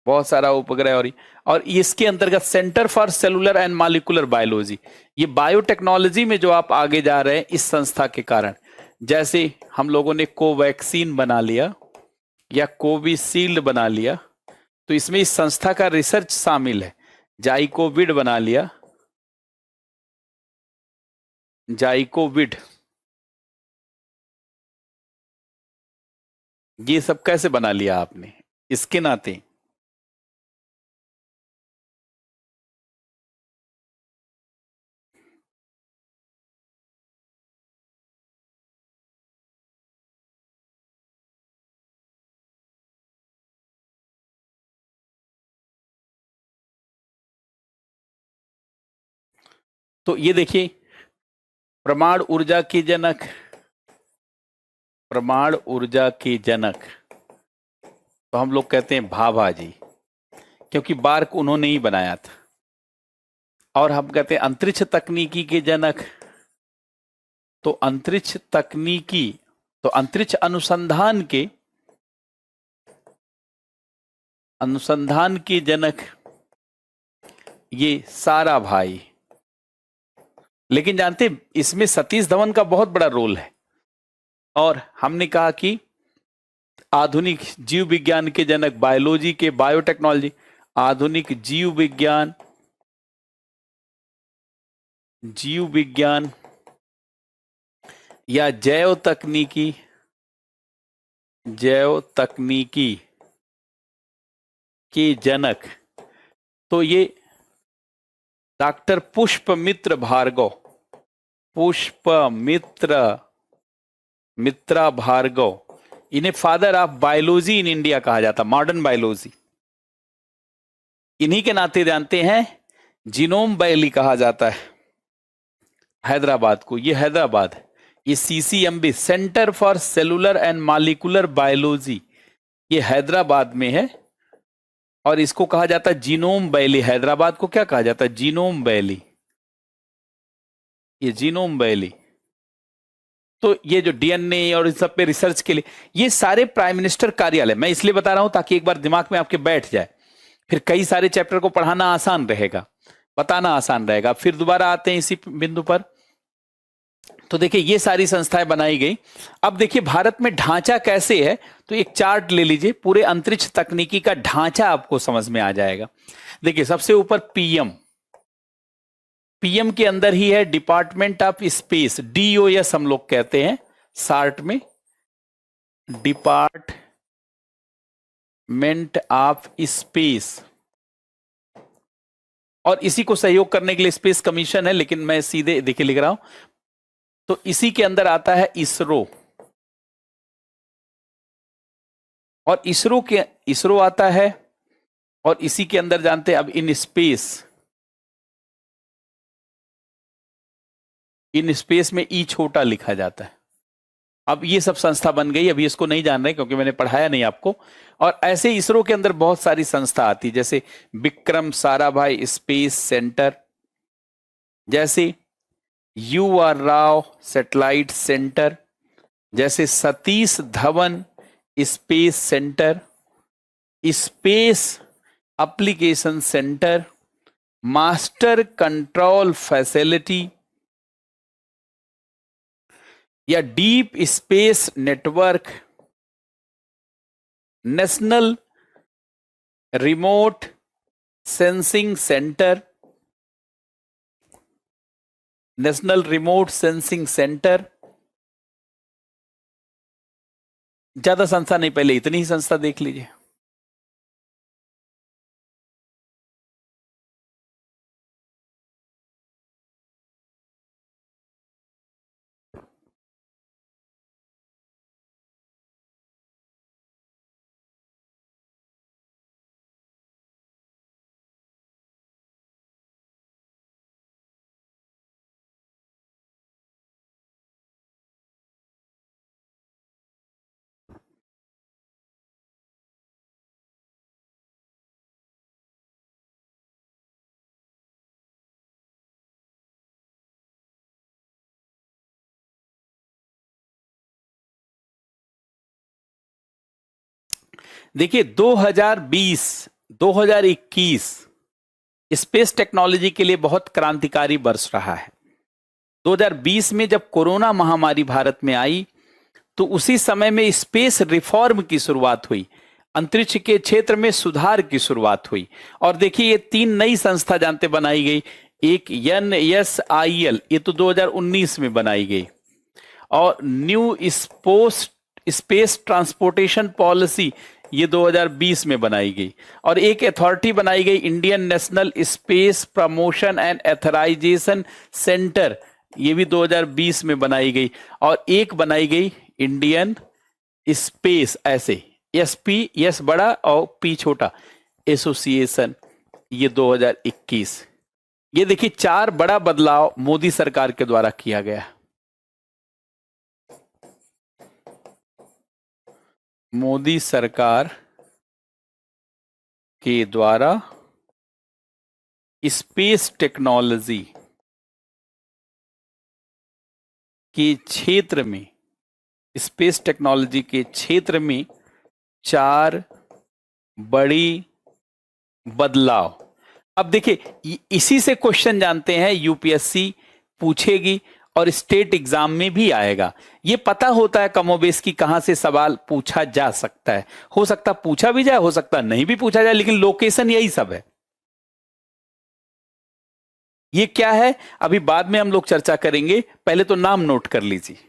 Speaker 1: बहुत सारा उपग्रह। और इसके अंतर्गत centre for cellular and molecular biology, ये बायोटेक्नोलॉजी में जो आप आगे जा रहे हैं इस संस्था के कारण। जैसे हम लोगों ने कोवैक्सीन बना लिया या कोविशील्ड बना लिया, तो इसमें इस संस्था का रिसर्च शामिल है। जाइकोविड बना लिया, जाइकोविड, ये सब कैसे बना लिया आपने इसके नाते? तो ये देखिए परमाणु ऊर्जा के जनक, परमाणु ऊर्जा के जनक तो हम लोग कहते हैं भाभा जी, क्योंकि बार्क उन्होंने ही बनाया था। और हम कहते हैं अंतरिक्ष तकनीकी के जनक, तो अंतरिक्ष तकनीकी, तो अंतरिक्ष अनुसंधान के जनक ये साराभाई। लेकिन जानते इसमें सतीश धवन का बहुत बड़ा रोल है। और हमने कहा कि आधुनिक जीव विज्ञान के जनक, बायोलॉजी के, बायोटेक्नोलॉजी, आधुनिक जीव विज्ञान, जीव विज्ञान या जैव तकनीकी, जैव तकनीकी के जनक, तो ये डॉक्टर पुष्पमित्र भार्गव, मित्रा भार्गव, इन्हें father of biology in India कहा जाता, मॉडर्न बायोलॉजी। इन्हीं के नाते जानते हैं जीनोम वैली कहा जाता है हैदराबाद को। ये हैदराबाद है, ये CCMB, centre for cellular and molecular biology, ये हैदराबाद में है और इसको कहा जाता है जीनोम वैली। हैदराबाद को क्या कहा जाता है? Genome valley. ये जीनोम वैली। तो ये जो डीएनए और इस सब पे रिसर्च के लिए ये सारे प्राइम मिनिस्टर कार्यालय, मैं इसलिए बता रहा हूं ताकि एक बार दिमाग में आपके बैठ जाए, फिर कई सारे चैप्टर को पढ़ाना आसान रहेगा, बताना आसान रहेगा। फिर दोबारा आते हैं इसी बिंदु पर। तो देखिए ये सारी संस्थाएं बनाई गई। अब देखिए भारत में ढांचा कैसे है, तो एक चार्ट ले लीजिए, पूरे अंतरिक्ष तकनीकी का ढांचा आपको समझ में आ जाएगा। देखिए सबसे ऊपर पीएम, पीएम के अंदर ही है डिपार्टमेंट ऑफ स्पेस, डीओएस हम लोग कहते हैं शार्ट में, डिपार्टमेंट ऑफ स्पेस। और इसी को सहयोग करने के लिए स्पेस कमीशन है, लेकिन मैं सीधे देखिए लिख रहा हूं। तो इसी के अंदर आता है इसरो, और इसरो आता है, और इसी के अंदर जानते हैं अब इन स्पेस में ई छोटा लिखा जाता है। अब ये सब संस्था बन गई, अभी इसको नहीं जान रहे क्योंकि मैंने पढ़ाया नहीं आपको। और ऐसे इसरो के अंदर बहुत सारी संस्था आती, जैसे विक्रम साराभाई स्पेस सेंटर, जैसे U R Rao satellite centre, जैसे Satish Dhawan space centre, space application centre, master control facility, या deep space network, national remote sensing centre, national remote sensing centre. ज्यादा संस्था नहीं, पहले इतनी ही संस्था देख लीजिए। देखिए 2020 2021 स्पेस टेक्नोलॉजी के लिए बहुत क्रांतिकारी वर्ष रहा है। 2020 में जब कोरोना महामारी भारत में आई, तो उसी समय में स्पेस रिफॉर्म की शुरुआत हुई, अंतरिक्ष के क्षेत्र में सुधार की शुरुआत हुई। और देखिए ये 3 नई संस्था जानते बनाई गई। एक NSIL, ये तो 2019 में बनाई गई, और न्यू स्पेस ट्रांसपोर्टेशन पॉलिसी, ये 2020 में बनाई गई। और एक अथॉरिटी बनाई गई, Indian national space promotion and authorization centre, ये भी 2020 में बनाई गई। और एक बनाई गई इंडियन स्पेस, ऐसे SP, यस बड़ा और P छोटा, एसोसिएशन, ये 2021। ये देखिए 4 बड़ा बदलाव मोदी सरकार के द्वारा किया गया। मोदी सरकार के द्वारा स्पेस टेक्नोलॉजी के क्षेत्र में, स्पेस टेक्नोलॉजी के क्षेत्र में 4 बड़ी बदलाव। अब देखिए इसी से क्वेश्चन जानते हैं यूपीएससी पूछेगी, और स्टेट एग्जाम में भी आएगा। ये पता होता है कमोबेश की कहां से सवाल पूछा जा सकता है। हो सकता पूछा भी जाए, हो सकता नहीं भी पूछा जाए, लेकिन लोकेशन यही सब है। ये क्या है अभी बाद में हम लोग चर्चा करेंगे, पहले तो नाम नोट कर लीजिए।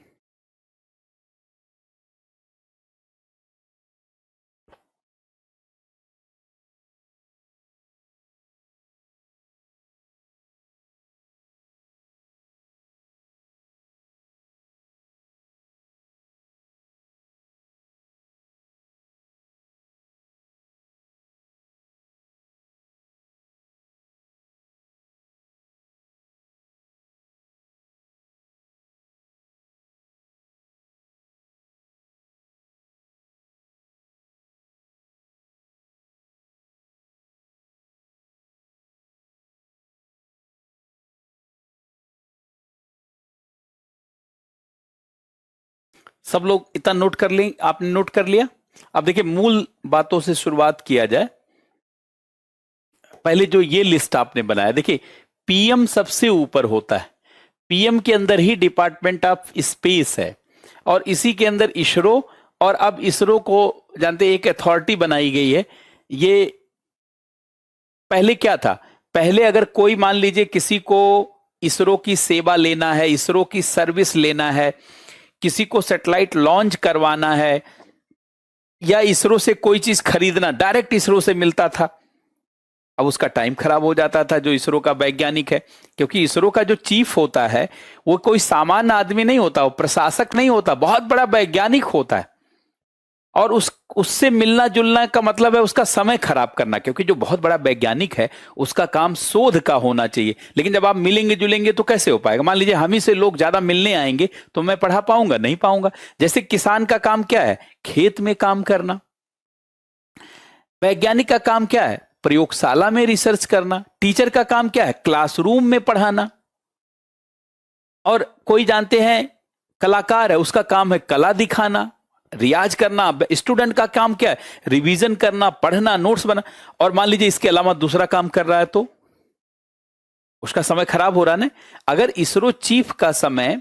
Speaker 1: सब लोग इतना नोट कर लें, आपने नोट कर लिया? अब देखिए मूल बातों से शुरुआत किया जाए। पहले जो ये लिस्ट आपने बनाया, देखिए पीएम सबसे ऊपर होता है, पीएम के अंदर ही डिपार्टमेंट ऑफ स्पेस है, और इसी के अंदर इसरो, और अब इसरो को जानते एक अथॉरिटी बनाई गई है। ये पहले क्या था, पहले अगर कोई मान लीजिए किसी को इसरो की सेवा लेना है, इसरो की सर्विस लेना है, किसी को सैटेलाइट लॉन्च करवाना है, या इसरो से कोई चीज खरीदना, डायरेक्ट इसरो से मिलता था। अब उसका टाइम खराब हो जाता था जो इसरो का वैज्ञानिक है, क्योंकि इसरो का जो चीफ होता है वो कोई सामान्य आदमी नहीं होता, वो प्रशासक नहीं होता, बहुत बड़ा वैज्ञानिक होता है। और उससे मिलना जुलना का मतलब है उसका समय खराब करना, क्योंकि जो बहुत बड़ा वैज्ञानिक है उसका काम शोध का होना चाहिए। लेकिन जब आप मिलेंगे जुलेंगे तो कैसे हो पाएगा? मान लीजिए हम ही से लोग ज्यादा मिलने आएंगे तो मैं पढ़ा पाऊंगा? नहीं पाऊंगा। जैसे किसान का काम क्या है? खेत में काम करना। वैज्ञानिक का काम क्या है? प्रयोगशाला में रिसर्च करना। टीचर का काम क्या है? क्लासरूम में पढ़ाना। और कोई जानते हैं कलाकार है, उसका काम है कला दिखाना, रियाज करना। स्टूडेंट का काम क्या है? रिवीजन करना, पढ़ना, नोट्स बना। और मान लीजिए इसके अलावा दूसरा काम कर रहा है तो उसका समय खराब हो रहा है ना। अगर इसरो चीफ का समय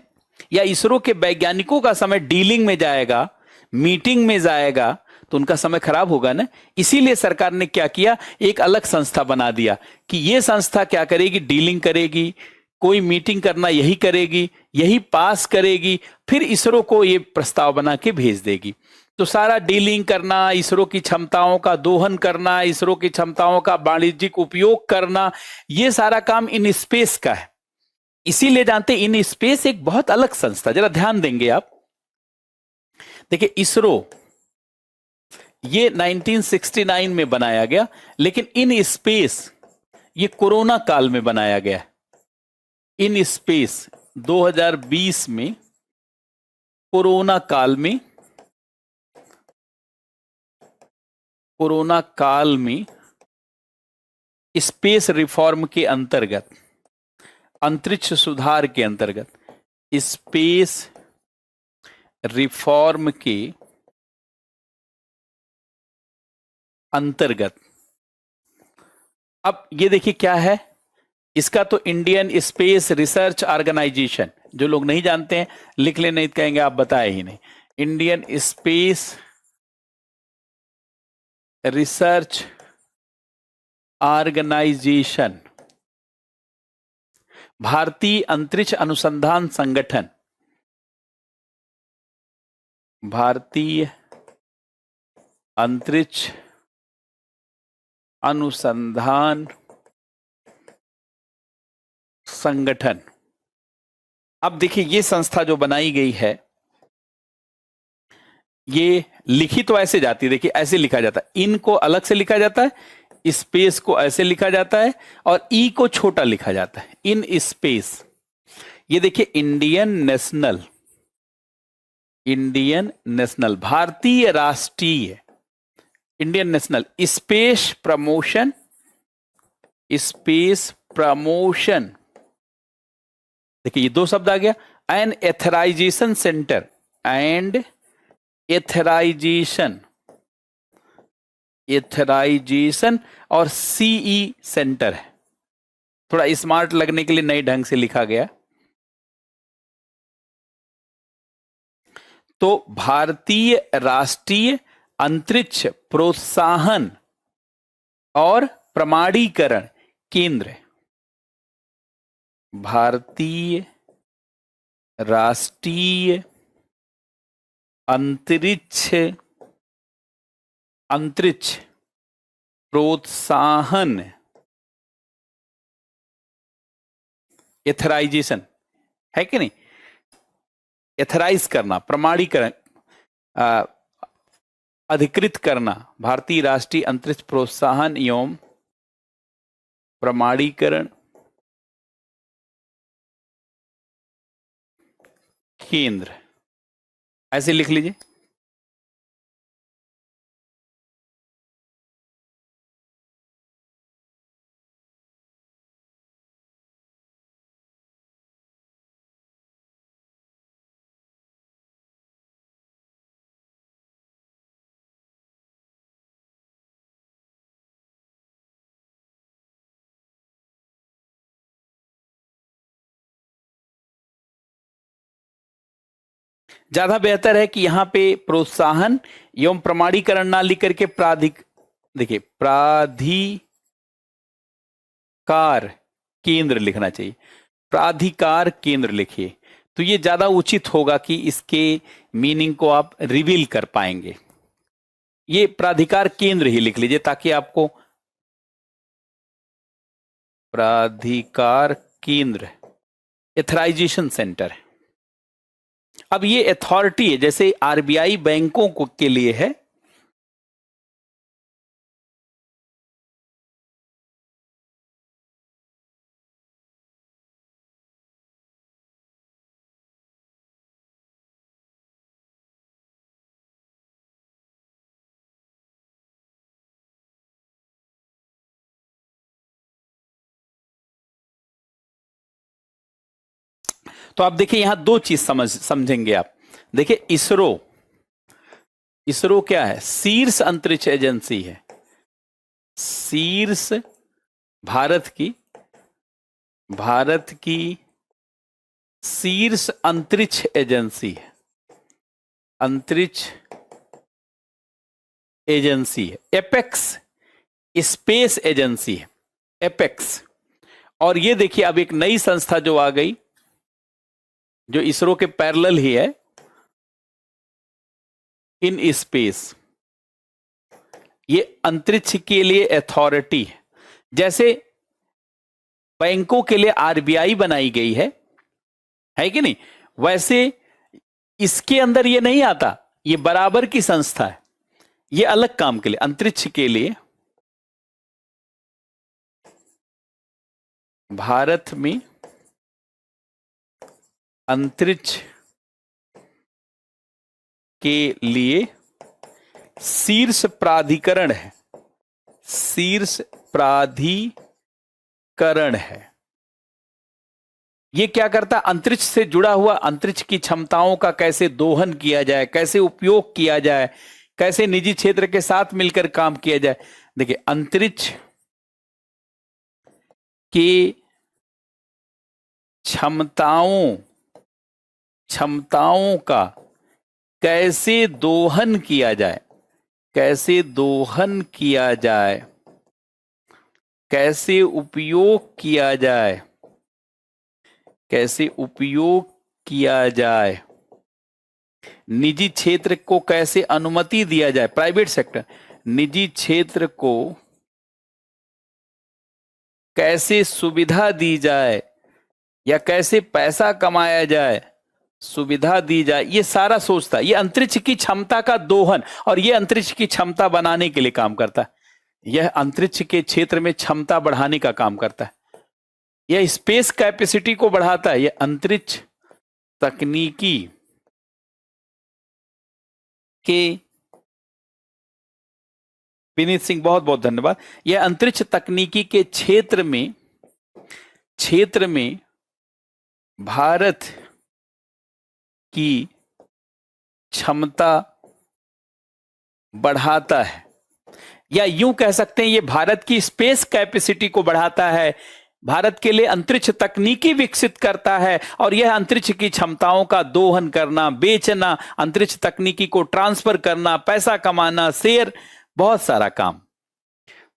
Speaker 1: या इसरो के वैज्ञानिकों का समय डीलिंग में जाएगा, मीटिंग में जाएगा, तो उनका समय खराब होगा ना। इसीलिए सरकार ने क्या किया, एक अलग संस्था बना दिया कि ये संस्था क्या करेगी? डीलिंग करेगी, कोई मीटिंग करना यही करेगी, यही पास करेगी, फिर इसरो को ये प्रस्ताव बना के भेज देगी। तो सारा डीलिंग करना, इसरो की क्षमताओं का दोहन करना, इसरो की क्षमताओं का वाणिज्यिक उपयोग करना, ये सारा काम इन स्पेस का है। इसीलिए जानते इन स्पेस एक बहुत अलग संस्था, जरा ध्यान देंगे आप। देखिए इसरो ये 1969 में बनाया गया, लेकिन इन स्पेस ये कोरोना काल में बनाया गया। इन स्पेस 2020 में कोरोना काल में, कोरोना काल में स्पेस रिफॉर्म के अंतर्गत, अंतरिक्ष सुधार के अंतर्गत, स्पेस रिफॉर्म के अंतर्गत, अब ये देखिए क्या है इसका, तो इंडियन स्पेस रिसर्च ऑर्गेनाइजेशन, जो लोग नहीं जानते हैं लिख ले, नहीं कहेंगे आप बताए ही नहीं। इंडियन स्पेस रिसर्च ऑर्गेनाइजेशन, भारतीय अंतरिक्ष अनुसंधान संगठन, भारतीय अंतरिक्ष अनुसंधान संगठन। अब देखिए ये संस्था जो बनाई गई है, ये लिखी तो ऐसे जाती है, देखिए ऐसे लिखा जाता है, इनको अलग से लिखा जाता है, स्पेस को ऐसे लिखा जाता है, और ई को छोटा लिखा जाता है, इन स्पेस। ये देखिए इंडियन नेशनल, इंडियन नेशनल भारतीय राष्ट्रीय, Indian national space promotion, space promotion, देखिए ये दो शब्द आ गया, एंड एथराइजेशन सेंटर, एंड एथराइजेशन, एथराइजेशन, और सीई सेंटर है। थोड़ा स्मार्ट लगने के लिए नए ढंग से लिखा गया। तो भारतीय राष्ट्रीय अंतरिक्ष प्रोत्साहन और प्रमाणीकरण केंद्र, भारतीय राष्ट्रीय अंतरिक्ष, अंतरिक्ष प्रोत्साहन, एथराइजेशन है कि नहीं, एथराइज करना, प्रमाणीकरण, अधिकृत करना, भारतीय राष्ट्रीय अंतरिक्ष प्रोत्साहन एवं प्रमाणीकरण केंद्र, ऐसे लिख लीजिए। ज्यादा बेहतर है कि यहां पे प्रोत्साहन एवं प्रमाणीकरण ना लिख करके देखिए प्राधिकार केंद्र लिखना चाहिए, प्राधिकार केंद्र लिखिए, तो ये ज्यादा उचित होगा कि इसके मीनिंग को आप रिवील कर पाएंगे। ये प्राधिकार केंद्र ही लिख लीजिए ताकि आपको प्राधिकार केंद्र एथराइजेशन सेंटर है। अब ये अथॉरिटी है, जैसे आरबीआई बैंकों को के लिए है, तो आप देखिए यहां दो चीज समझेंगे आप। देखिए इसरो क्या है? शीर्ष अंतरिक्ष एजेंसी है, शीर्ष भारत की शीर्ष अंतरिक्ष एजेंसी है, अंतरिक्ष एजेंसी है। एपेक्स स्पेस एजेंसी है, एपेक्स। और ये देखिए अब एक नई संस्था जो आ गई, जो इसरो के पैरेलल ही है, इन स्पेस, ये अंतरिक्ष के लिए अथॉरिटी है। जैसे बैंकों के लिए आरबीआई बनाई गई है कि नहीं, वैसे इसके अंदर ये नहीं आता, ये बराबर की संस्था है, ये अलग काम के लिए, अंतरिक्ष के लिए भारत में अंतरिक्ष के लिए शीर्ष प्राधिकरण है, शीर्ष प्राधिकरण है। ये क्या करता? अंतरिक्ष से जुड़ा हुआ, अंतरिक्ष की क्षमताओं का कैसे दोहन किया जाए, कैसे उपयोग किया जाए, कैसे निजी क्षेत्र के साथ मिलकर काम किया जाए। देखिए अंतरिक्ष की क्षमताओं का कैसे दोहन किया जाए, कैसे दोहन किया जाए, कैसे उपयोग किया जाए, कैसे उपयोग किया जाए, निजी क्षेत्र को कैसे अनुमति दिया जाए, प्राइवेट सेक्टर, निजी क्षेत्र को कैसे सुविधा दी जाए या कैसे पैसा कमाया जाए, सुविधा दी जाए, ये सारा सोचता है। ये अंतरिक्ष की क्षमता का दोहन, और ये अंतरिक्ष की क्षमता बनाने के लिए काम करता है। यह अंतरिक्ष के क्षेत्र में क्षमता बढ़ाने का काम करता है, यह स्पेस कैपेसिटी को बढ़ाता है। यह अंतरिक्ष तकनीकी के, विनीत सिंह बहुत बहुत धन्यवाद। यह अंतरिक्ष तकनीकी के क्षेत्र में भारत की क्षमता बढ़ाता है, या यूं कह सकते हैं ये भारत की स्पेस कैपेसिटी को बढ़ाता है, भारत के लिए अंतरिक्ष तकनीकी विकसित करता है, और यह अंतरिक्ष की क्षमताओं का दोहन करना, बेचना, अंतरिक्ष तकनीकी को ट्रांसफर करना, पैसा कमाना, शेयर, बहुत सारा काम।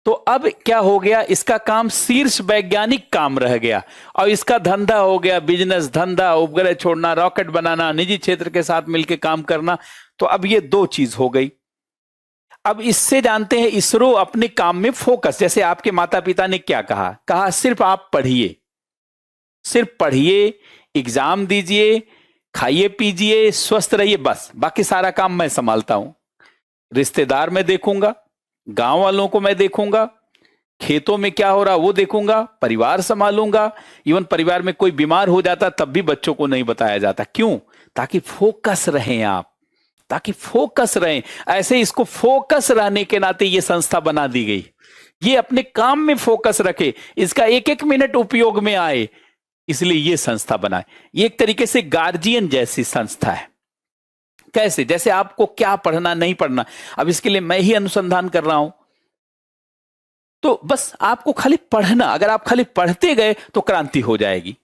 Speaker 1: तो अब क्या हो गया? इसका काम शीर्ष वैज्ञानिक काम रह गया, और इसका धंधा हो गया बिजनेस, धंधा, उपग्रह छोड़ना, रॉकेट बनाना, निजी क्षेत्र के साथ मिलकर काम करना। तो अब ये दो चीज हो गई। अब इससे जानते हैं इसरो अपने काम में फोकस, जैसे आपके माता पिता ने क्या कहा सिर्फ आप पढ़िए, सिर्फ पढ़िए, एग्जाम दीजिए, खाइए पीजिए, स्वस्थ रहिए, बस, बाकी सारा काम मैं संभालता हूं। रिश्तेदार मैं देखूंगा, गांव वालों को मैं देखूंगा, खेतों में क्या हो रहा वो देखूंगा, परिवार संभालूंगा। इवन परिवार में कोई बीमार हो जाता तब भी बच्चों को नहीं बताया जाता। क्यों? ताकि फोकस रहें आप, ताकि फोकस रहें। ऐसे इसको फोकस रहने के नाते ये संस्था बना दी गई, ये अपने काम में फोकस रखे, इसका एक एक मिनट उपयोग में आए, इसलिए ये संस्था बनाए। ये एक तरीके से गार्जियन जैसी संस्था है। कैसे? जैसे आपको क्या पढ़ना नहीं पढ़ना, अब इसके लिए मैं ही अनुसंधान कर रहा हूं, तो बस आपको खाली पढ़ना, अगर आप खाली पढ़ते गए तो क्रांति हो जाएगी।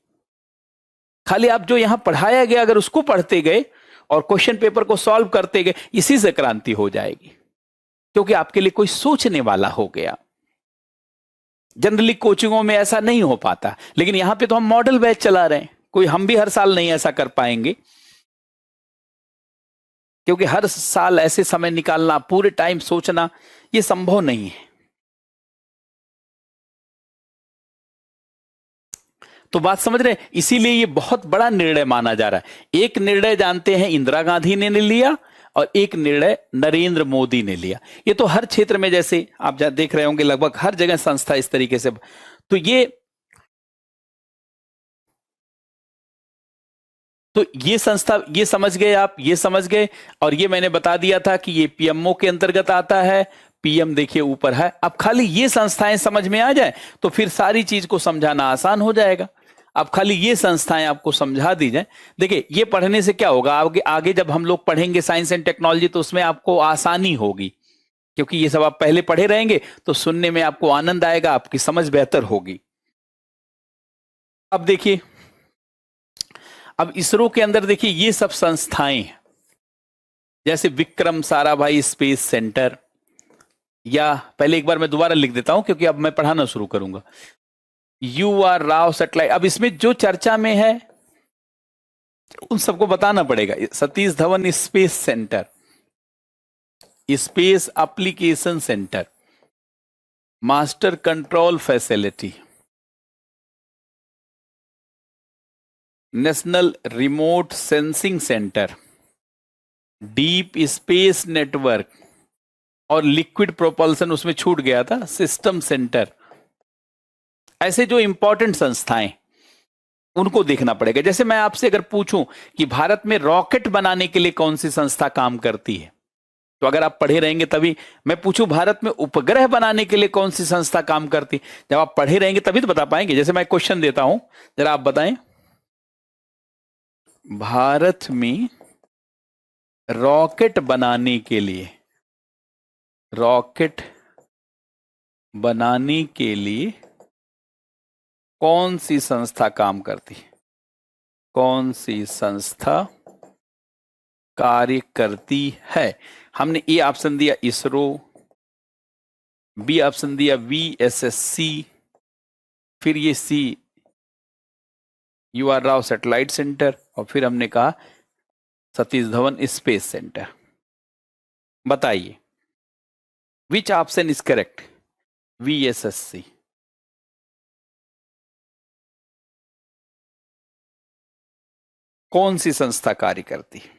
Speaker 1: खाली आप जो यहां पढ़ाया गया अगर उसको पढ़ते गए, और क्वेश्चन पेपर को सॉल्व करते गए, इसी से क्रांति हो जाएगी, क्योंकि आपके लिए कोई सोचने वाला हो गया। जनरली कोचिंगों में ऐसा नहीं हो पाता, लेकिन यहां पे तो हम मॉडल बैच चला रहे हैं, कोई हम भी हर साल नहीं ऐसा कर पाएंगे, क्योंकि हर साल ऐसे समय निकालना, पूरे टाइम सोचना, ये संभव नहीं है। तो बात समझ रहे हैं, इसीलिए ये बहुत बड़ा निर्णय माना जा रहा है। एक निर्णय जानते हैं इंदिरा गांधी ने लिया और एक निर्णय नरेंद्र मोदी ने लिया। ये तो हर क्षेत्र में, जैसे आप देख रहे होंगे, लगभग हर जगह संस्था इस तरीके से। तो ये संस्था, ये समझ गए आप, ये समझ गए। और ये मैंने बता दिया था कि ये पीएमओ के अंतर्गत आता है, पीएम देखिए ऊपर है। अब खाली ये संस्थाएं समझ में आ जाए तो फिर सारी चीज को समझाना आसान हो जाएगा। अब खाली ये संस्थाएं आपको समझा दी जाए। देखिए, ये पढ़ने से क्या होगा, आगे आगे जब हम लोग पढ़ेंगे साइंस एंड टेक्नोलॉजी, तो उसमें आपको आसानी होगी, क्योंकि ये सब आप पहले पढ़े रहेंगे, तो सुनने में आपको आनंद आएगा, आपकी समझ बेहतर होगी। अब देखिए, अब इसरो के अंदर देखिए ये सब संस्थाएं, जैसे विक्रम साराभाई स्पेस सेंटर, या पहले एक बार मैं दोबारा लिख देता हूं क्योंकि अब मैं पढ़ाना शुरू करूंगा। UR राव सैटेलाइट, अब इसमें जो चर्चा में है उन सबको बताना पड़ेगा। Satish Dhawan space centre, space application centre, master control facility, national remote sensing centre, deep space network, और लिक्विड प्रोपल्सन उसमें छूट गया था, सिस्टम सेंटर। ऐसे जो इंपॉर्टेंट संस्थाएं, उनको देखना पड़ेगा। जैसे मैं आपसे अगर पूछूं कि भारत में रॉकेट बनाने के लिए कौन सी संस्था काम करती है, तो अगर आप पढ़े रहेंगे तभी। मैं पूछूं भारत में उपग्रह बनाने के लिए कौन सी संस्था काम करती, जब आप पढ़े रहेंगे तभी तो बता पाएंगे। जैसे मैं क्वेश्चन देता हूं, जरा आप बताएं, भारत में रॉकेट बनाने के लिए, रॉकेट बनाने के लिए कौन सी संस्था काम करती है, कौन सी संस्था कार्य करती है। हमने ए ऑप्शन दिया इसरो, बी ऑप्शन दिया VSSC, फिर ये C UR Rao satellite centre, और फिर हमने कहा सतीश धवन स्पेस सेंटर। बताइए which option is correct? VSSC। कौन सी संस्था कार्य करती है?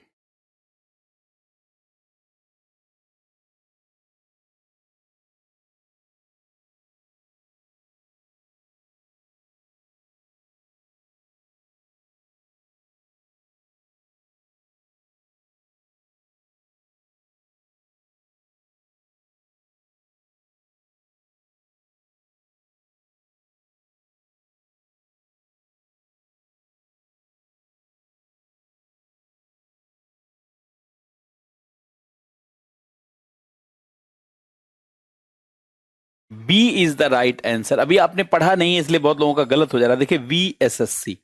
Speaker 1: B is the right answer. अभी आपने पढ़ा नहीं है इसलिए बहुत लोगों का गलत हो जा रहा है। देखिए VSSC,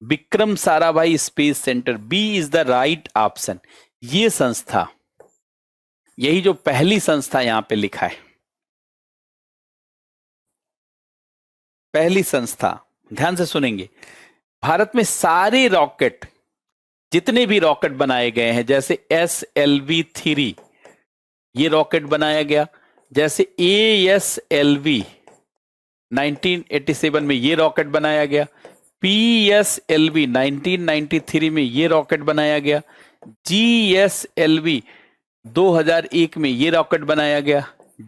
Speaker 1: Vikram Sarabhai space centre, B is the right option. ये संस्था, यही जो पहली संस्था यहां पे लिखा है, पहली संस्था, ध्यान से सुनेंगे, भारत में सारे रॉकेट, जितने भी रॉकेट बनाए गए हैं, जैसे SLV-3 ये रॉकेट बनाया गया, जैसे ASLV 1987 में ये रॉकेट बनाया गया, PSLV 1993 में ये रॉकेट बनाया गया, GSLV 2001 में ये रॉकेट बनाया गया,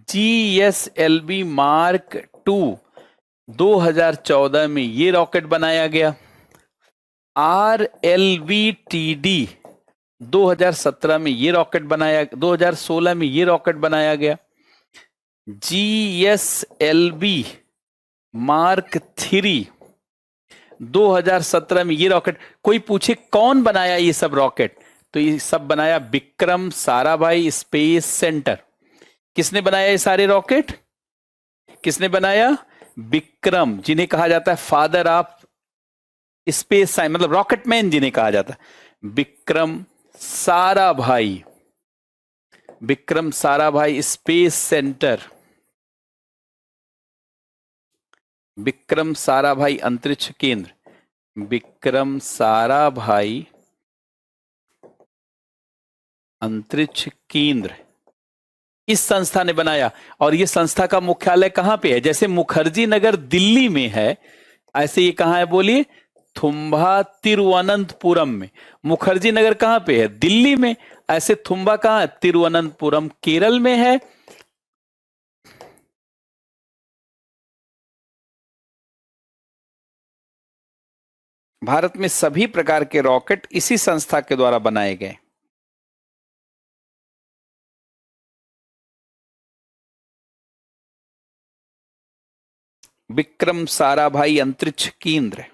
Speaker 1: GSLV Mark II 2014 में ये रॉकेट बनाया गया, RLV-TD 2017 में ये रॉकेट बनाया, 2016 में ये रॉकेट बनाया गया, GSLV Mark III 2017 में ये रॉकेट। कोई पूछे कौन बनाया ये सब रॉकेट, तो ये सब बनाया विक्रम साराभाई स्पेस सेंटर। किसने बनाया ये सारे रॉकेट? किसने बनाया? विक्रम, जिन्हें कहा जाता है फादर ऑफ स्पेस साइंस, मतलब रॉकेटमैन जिन्हें कहा जाता है, विक्रम साराभाई, विक्रम साराभाई स्पेस सेंटर, विक्रम साराभाई अंतरिक्ष केंद्र, विक्रम साराभाई अंतरिक्ष केंद्र इस संस्था ने बनाया। और ये संस्था का मुख्यालय कहां पे है? जैसे मुखर्जी नगर दिल्ली में है, ऐसे ये कहां है बोलिए? थुम्बा तिरुवनंतपुरम में। मुखर्जी नगर कहां पे है? दिल्ली में। ऐसे थुम्बा कहां है? तिरुवनंतपुरम केरल में है। भारत में सभी प्रकार के रॉकेट इसी संस्था के द्वारा बनाए गए। विक्रम साराभाई अंतरिक्ष केंद्र,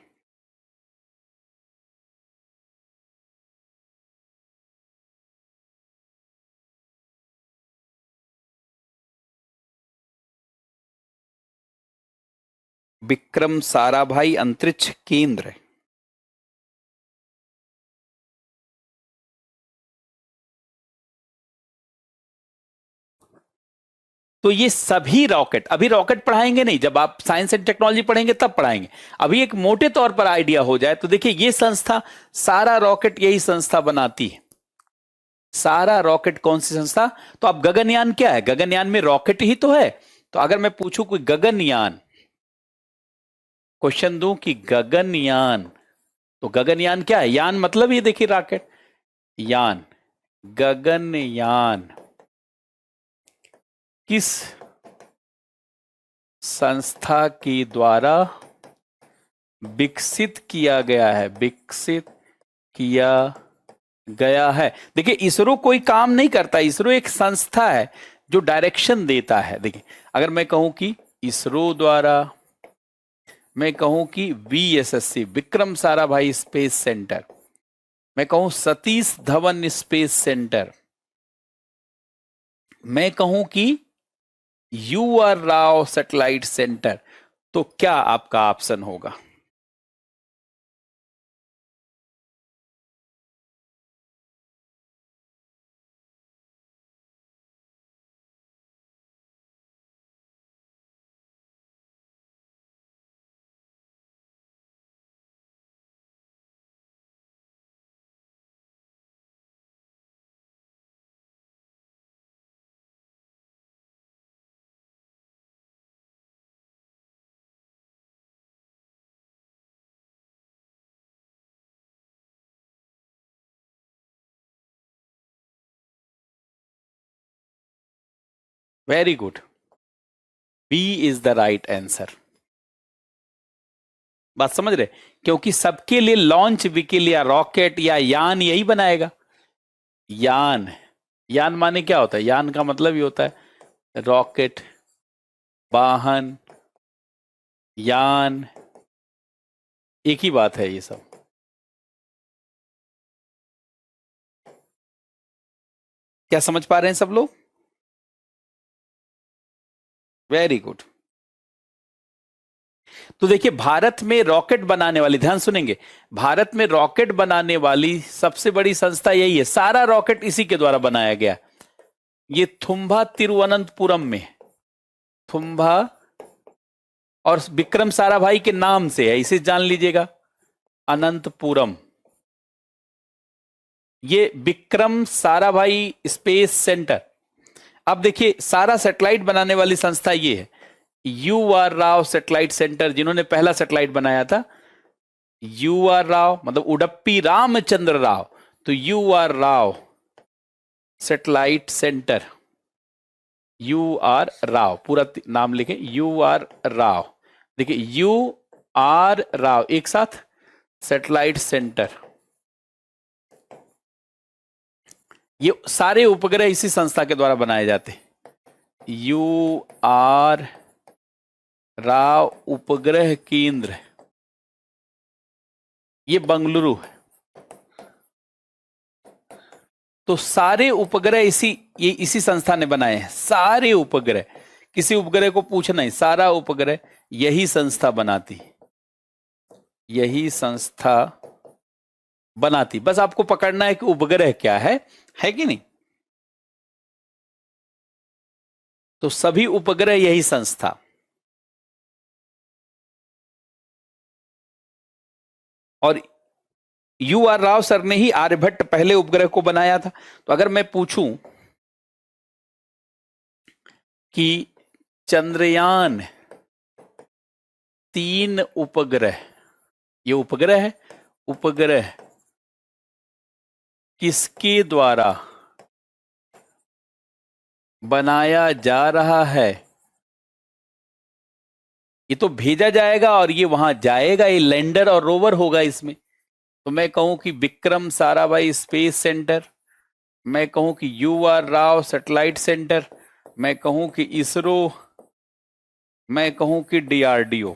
Speaker 1: विक्रम साराभाई अंतरिक्ष केंद्र। तो ये सभी रॉकेट, अभी रॉकेट पढ़ाएंगे नहीं, जब आप साइंस एंड टेक्नोलॉजी पढ़ेंगे तब पढ़ाएंगे। अभी एक मोटे तौर पर आइडिया हो जाए तो देखिए, ये संस्था सारा रॉकेट यही संस्था बनाती है। सारा रॉकेट कौन सी संस्था? तो अब गगनयान क्या है? गगनयान में रॉकेट ही तो है। तो अगर मैं पूछूं कोई गगनयान, क्वेश्चन दूं कि गगनयान, तो गगनयान क्या है? यान मतलब ये देखिए रॉकेट, यान। गगनयान किस संस्था के द्वारा विकसित किया गया है? विकसित किया गया है। देखिए, इसरो कोई काम नहीं करता, इसरो एक संस्था है जो डायरेक्शन देता है। देखिए, अगर मैं कहूं कि इसरो द्वारा, मैं कहूं कि VSSC Vikram Sarabhai space centre, मैं कहूं सतीश धवन स्पेस सेंटर, मैं कहूं कि यूआर राव सैटेलाइट सेंटर, तो क्या आपका ऑप्शन होगा? Very good, B is the right answer. बात समझ रहे? क्योंकि सबके लिए लॉन्च व्हीकल या रॉकेट या यान यही बनाएगा। यान, यान माने क्या होता है? यान का मतलब ही होता है रॉकेट, वाहन, यान, एक ही बात है ये सब। क्या समझ पा रहे हैं सब लोग? Very good. तो देखिए, भारत में रॉकेट बनाने वाली, ध्यान सुनेंगे, भारत में रॉकेट बनाने वाली सबसे बड़ी संस्था यही है। सारा रॉकेट इसी के द्वारा बनाया गया। ये थुम्बा तिरुवनंतपुरम में, थुम्बा, और विक्रम साराभाई के नाम से है, इसे जान लीजिएगा, अनंतपुरम। ये विक्रम साराभाई स्पेस सेंटर। अब देखिए, सारा सैटेलाइट बनाने वाली संस्था ये है, यूआर राव सैटेलाइट सेंटर, जिन्होंने पहला सैटेलाइट बनाया था। यूआर राव मतलब उडप्पी रामचंद्र राव, तो UR Rao satellite centre, UR Rao, पूरा नाम लिखें, यूआर राव। देखिए, यूआर राव एक साथ, सैटेलाइट सेंटर। ये सारे उपग्रह इसी संस्था के द्वारा बनाए जाते हैं। यूआर राव उपग्रह केंद्र, ये बंगलुरु है। तो सारे उपग्रह इसी संस्था ने बनाए हैं। सारे उपग्रह, किसी उपग्रह को पूछना नहीं, सारा उपग्रह यही संस्था बनाती, यही संस्था बनाती। बस आपको पकड़ना है कि उपग्रह क्या है कि नहीं। तो सभी उपग्रह यही संस्था, और यू आर राव सर ने ही आर्यभट्ट पहले उपग्रह को बनाया था। तो अगर मैं पूछूं कि चंद्रयान 3 उपग्रह, ये उपग्रह है, उपग्रह किसके द्वारा बनाया जा रहा है, ये तो भेजा जाएगा और ये वहां जाएगा, ये लैंडर और रोवर होगा इसमें। तो मैं कहूं कि विक्रम साराभाई स्पेस सेंटर, मैं कहूं कि U R Rao satellite centre, मैं कहूं कि इसरो, मैं कहूं कि डीआरडीओ।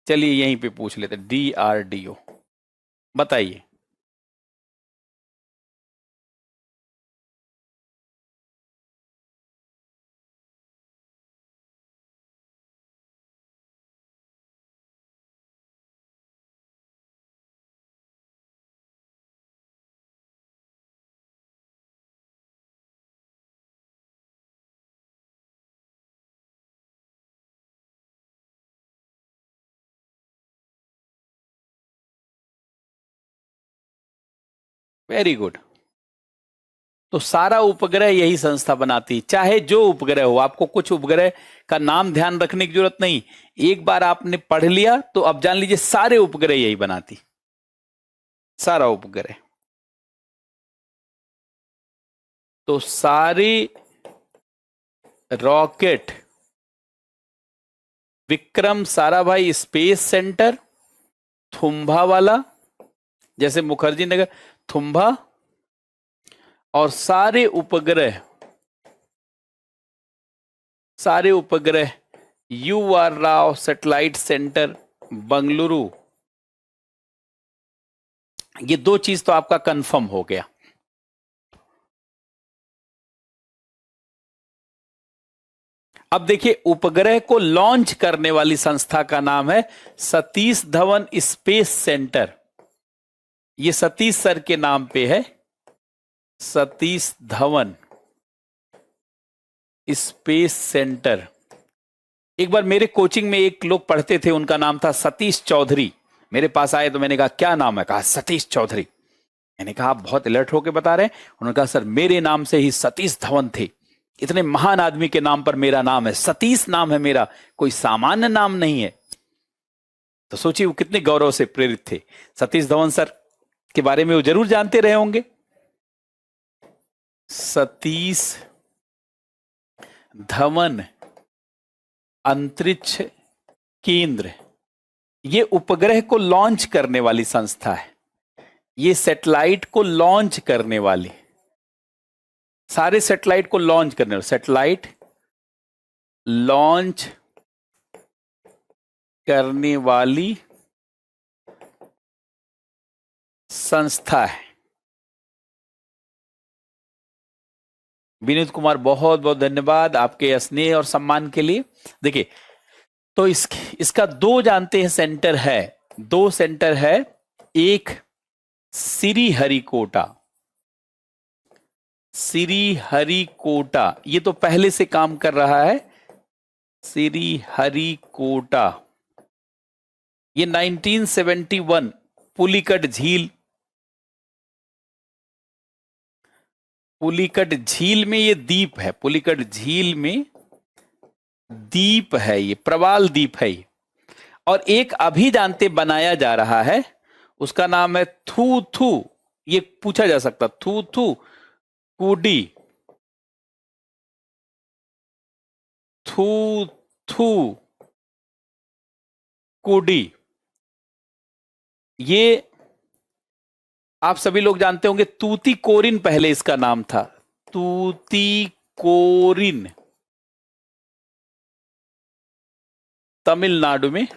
Speaker 1: चलिए यहीं पे पूछ लेते, डीआरडीओ, बताइए। Very good. तो सारा उपग्रह यही संस्था बनाती, चाहे जो उपग्रह हो। आपको कुछ उपग्रह का नाम ध्यान रखने की जरूरत नहीं, एक बार आपने पढ़ लिया तो अब जान लीजिए सारे उपग्रह यही बनाती, सारा उपग्रह। तो सारे rocket Vikram Sarabhai space centre, Thumba वाला, जैसे मुखर्जी नगर थुम्बा, और सारे उपग्रह U R Rao satellite centre Bengaluru. ये 2 चीज तो आपका कंफर्म हो गया। अब देखिए, उपग्रह को लॉन्च करने वाली संस्था का नाम है सतीश धवन स्पेस सेंटर। ये सतीश सर के नाम पे है, सतीश धवन स्पेस सेंटर। एक बार मेरे कोचिंग में एक लोग पढ़ते थे, उनका नाम था सतीश चौधरी। मेरे पास आए तो मैंने कहा क्या नाम है, कहा सतीश चौधरी। मैंने कहा आप बहुत अलर्ट होकर बता रहे हैं। उन्होंने कहा सर मेरे नाम से ही सतीश धवन थे, इतने महान आदमी के नाम पर मेरा नाम है, सतीश नाम है मेरा, कोई सामान्य नाम नहीं है। तो सोचिए वो कितने गौरव से प्रेरित थे। सतीश धवन सर के बारे में वो जरूर जानते रहे होंगे। सतीश धवन अंतरिक्ष केंद्र, ये उपग्रह को लॉन्च करने वाली संस्था है, ये सैटेलाइट को लॉन्च करने वाली, सारे सैटेलाइट को लॉन्च करने वाली, सैटेलाइट लॉन्च करने वाली संस्था है। विनीत कुमार बहुत बहुत धन्यवाद आपके स्नेह और सम्मान के लिए। देखिए, तो इसका 2 जानते हैं सेंटर है, 2 सेंटर है। एक श्रीहरिकोटा, श्रीहरिकोटा ये तो पहले से काम कर रहा है, श्रीहरिकोटा। ये 1971 पुलिकट झील, पुलिकट झील में ये द्वीप है, पुलिकट झील में द्वीप है, ये प्रवाल द्वीप है। और एक अभी जानते बनाया जा रहा है, उसका नाम है थू थू, ये पूछा जा सकता, थू थू कुडी, थू थू कुडी। ये आप सभी लोग जानते होंगे, तूतीकोरिन पहले इसका नाम था, तूतीकोरिन, तमिलनाडु में।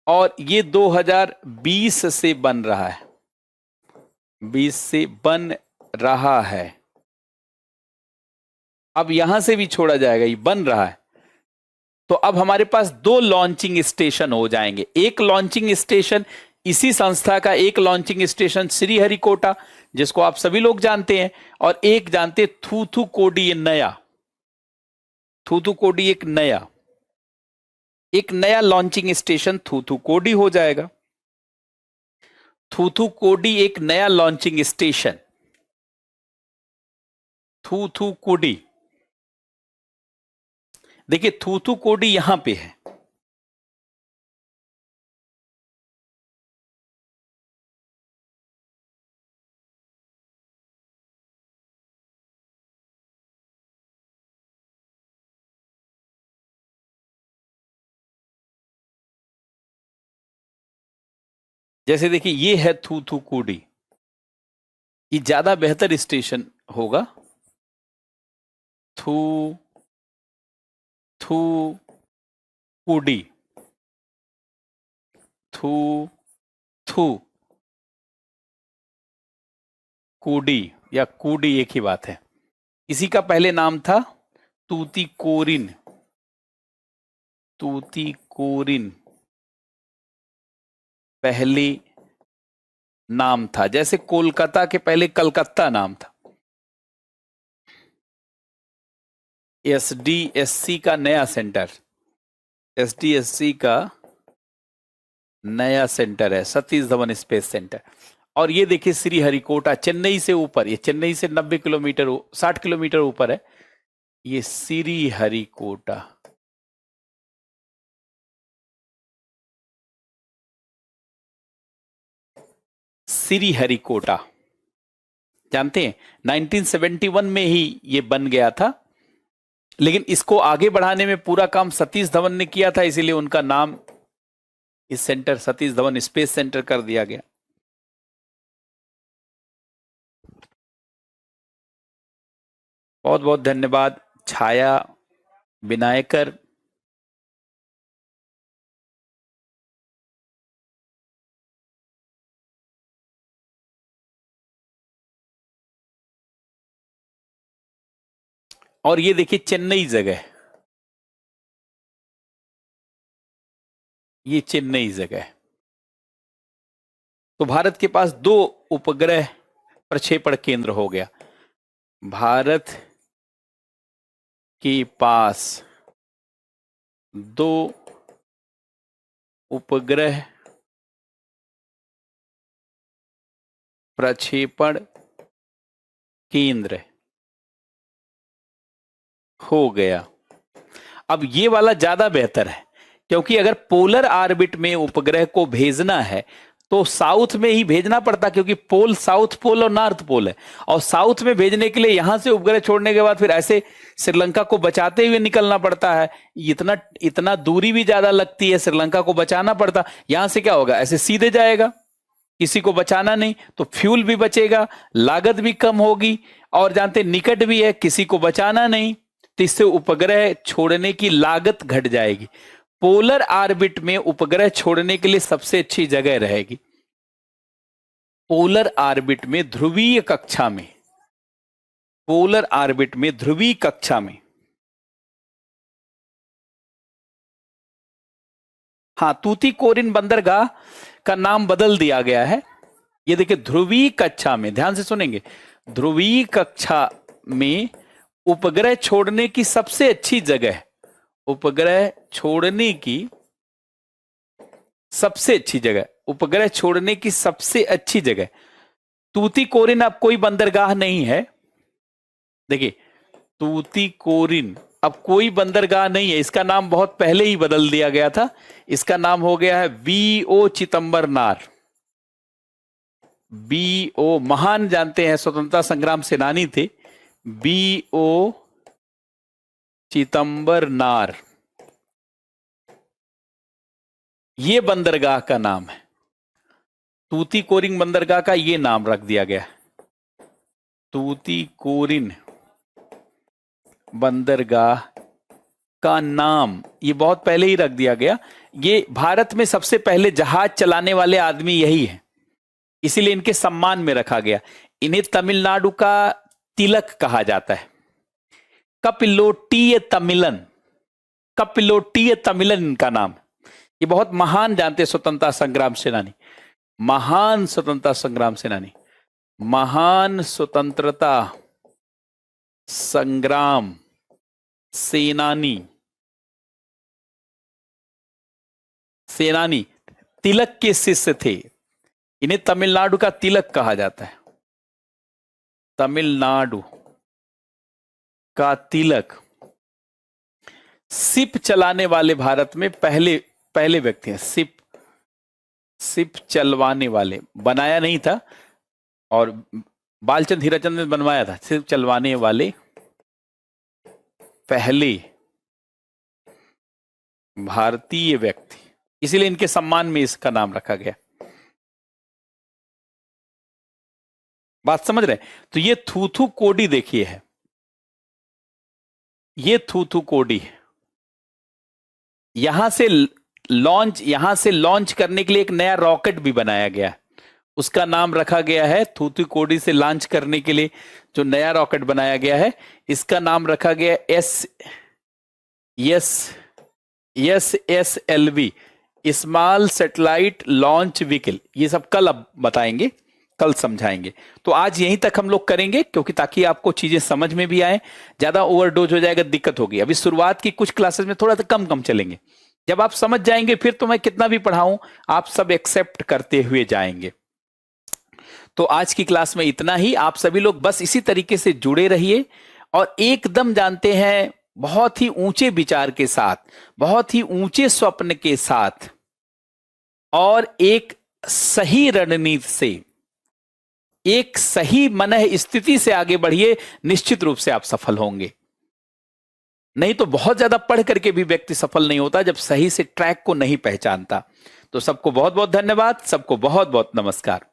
Speaker 1: और ये 2020 से बन रहा है, 20 से बन रहा है। अब यहां से भी छोड़ा जाएगा, ये बन रहा है। तो अब हमारे पास 2 लॉन्चिंग स्टेशन हो जाएंगे। एक लॉन्चिंग स्टेशन इसी संस्था का एक लॉन्चिंग स्टेशन श्रीहरिकोटा, जिसको आप सभी लोग जानते हैं, और एक जानते थूथुकोडी, नया थूथुकोडी, एक नया लॉन्चिंग स्टेशन थूथुकोडी हो जाएगा। थूथुकोडी एक नया लॉन्चिंग स्टेशन, थूथुकोडी। देखिए थूथुकोडी यहां पे है, जैसे देखिए ये है थूथुकुडी, ये ज्यादा बेहतर स्टेशन होगा। थू थू कुडी, थू थू कुडी या कुडी एक ही बात है। इसी का पहले नाम था तूतीकोरिन, तूतीकोरिन पहली नाम था, जैसे कोलकाता के पहले कलकत्ता नाम था। एसडीएससी का नया सेंटर, एसडीएससी का नया सेंटर है सतीश धवन स्पेस सेंटर। और ये देखिए श्रीहरिकोटा, चेन्नई से ऊपर, ये चेन्नई से 90 किलोमीटर 60 किलोमीटर ऊपर है ये श्रीहरिकोटा। श्रीहरिकोटा जानते हैं 1971 में ही ये बन गया था, लेकिन इसको आगे बढ़ाने में पूरा काम सतीश धवन ने किया था, इसीलिए उनका नाम इस centre Satish Dhawan space centre कर दिया गया। बहुत बहुत धन्यवाद छाया विनायकर। और ये देखिए चेन्नई जगह, ये चेन्नई जगह। तो भारत के पास 2 उपग्रह प्रक्षेपण केंद्र हो गया। भारत के पास 2 उपग्रह प्रक्षेपण केंद्र हो गया। अब ये वाला ज्यादा बेहतर है, क्योंकि अगर पोलर ऑर्बिट में उपग्रह को भेजना है तो साउथ में ही भेजना पड़ता, क्योंकि पोल साउथ पोल और नॉर्थ पोल है, और साउथ में भेजने के लिए यहां से उपग्रह छोड़ने के बाद फिर ऐसे श्रीलंका को बचाते हुए निकलना पड़ता है। इतना दूरी भी ज्यादा लगती है, श्रीलंका को बचाना पड़ता। यहां से क्या होगा, ऐसे सीधे जाएगा, किसी को बचाना नहीं, तो फ्यूल भी बचेगा, लागत भी कम होगी, और जानते निकट भी है, किसी को बचाना नहीं, तो इससे उपग्रह छोड़ने की लागत घट जाएगी। पोलर ऑर्बिट में उपग्रह छोड़ने के लिए सबसे अच्छी जगह रहेगी पोलर ऑर्बिट में, ध्रुवीय कक्षा में, पोलर ऑर्बिट में ध्रुवीय कक्षा में। हाँ, तूतीकोरिन बंदरगाह का नाम बदल दिया गया है। ये देखिए ध्रुवीय कक्षा में, ध्यान से सुनेंगे, ध्रुवीय कक्षा में उपग्रह छोड़ने की सबसे अच्छी जगह, उपग्रह छोड़ने की सबसे अच्छी जगह, उपग्रह छोड़ने की सबसे अच्छी जगह तूतीकोरिन। अब कोई बंदरगाह नहीं है, देखिए तूतीकोरिन अब कोई बंदरगाह नहीं है, इसका नाम बहुत पहले ही बदल दिया गया था। इसका नाम हो गया है वीओ चिदंबरनार। बीओ, महान जानते हैं स्वतंत्रता संग्राम सेनानी थे, बीओ चिदंबरनार, ये बंदरगाह का नाम है। तूतीकोरिन बंदरगाह का ये नाम रख दिया गया, तूतीकोरिन बंदरगाह का नाम ये बहुत पहले ही रख दिया गया। ये भारत में सबसे पहले जहाज चलाने वाले आदमी यही है, इसीलिए इनके सम्मान में रखा गया। इन्हें तमिलनाडु का तिलक कहा जाता है। कपिलोट्टिय तमिलन, कपिलोट्टिय तमिलन इनका नाम। ये बहुत महान जानते स्वतंत्रता संग्राम सेनानी। महान स्वतंत्रता संग्राम सेनानी, महान स्वतंत्रता संग्राम सेनानी, सेनानी तिलक के शिष्य थे। इन्हें तमिलनाडु का तिलक कहा जाता है, तमिलनाडु का तिलक। सिप चलाने वाले भारत में पहले व्यक्ति हैं। सिप चलवाने वाले, बनाया नहीं था, और बालचंद हीराचंद ने बनवाया था। सिप चलवाने वाले पहले भारतीय व्यक्ति, इसीलिए इनके सम्मान में इसका नाम रखा गया। बात समझ रहे? तो ये थूथू कोडी देखिए है, ये थूथू कोडी है। यहां से लॉन्च करने के लिए एक नया रॉकेट भी बनाया गया, उसका नाम रखा गया है थूथू कोडी से लॉन्च करने के लिए जो नया रॉकेट बनाया गया है, इसका नाम रखा गया SSLV, small satellite launch vehicle. ये सब कल अब बताएंगे, कल समझाएंगे। तो आज यहीं तक हम लोग करेंगे, क्योंकि ताकि आपको चीजें समझ में भी आए। ज्यादा ओवरडोज हो जाएगा, दिक्कत होगी। अभी शुरुआत की कुछ क्लासेस में थोड़ा सा कम चलेंगे, जब आप समझ जाएंगे फिर तो मैं कितना भी पढ़ाऊं आप सब एक्सेप्ट करते हुए जाएंगे। तो आज की क्लास में इतना ही। आप सभी लोग बस इसी तरीके से जुड़े रहिए, और एकदम जानते हैं बहुत ही ऊंचे विचार के साथ, बहुत ही ऊंचे स्वप्न के साथ, और एक सही रणनीति से, एक सही मनः स्थिति से आगे बढ़िए। निश्चित रूप से आप सफल होंगे। नहीं तो बहुत ज्यादा पढ़ करके भी व्यक्ति सफल नहीं होता जब सही से ट्रैक को नहीं पहचानता। तो सबको बहुत बहुत धन्यवाद, सबको बहुत बहुत नमस्कार।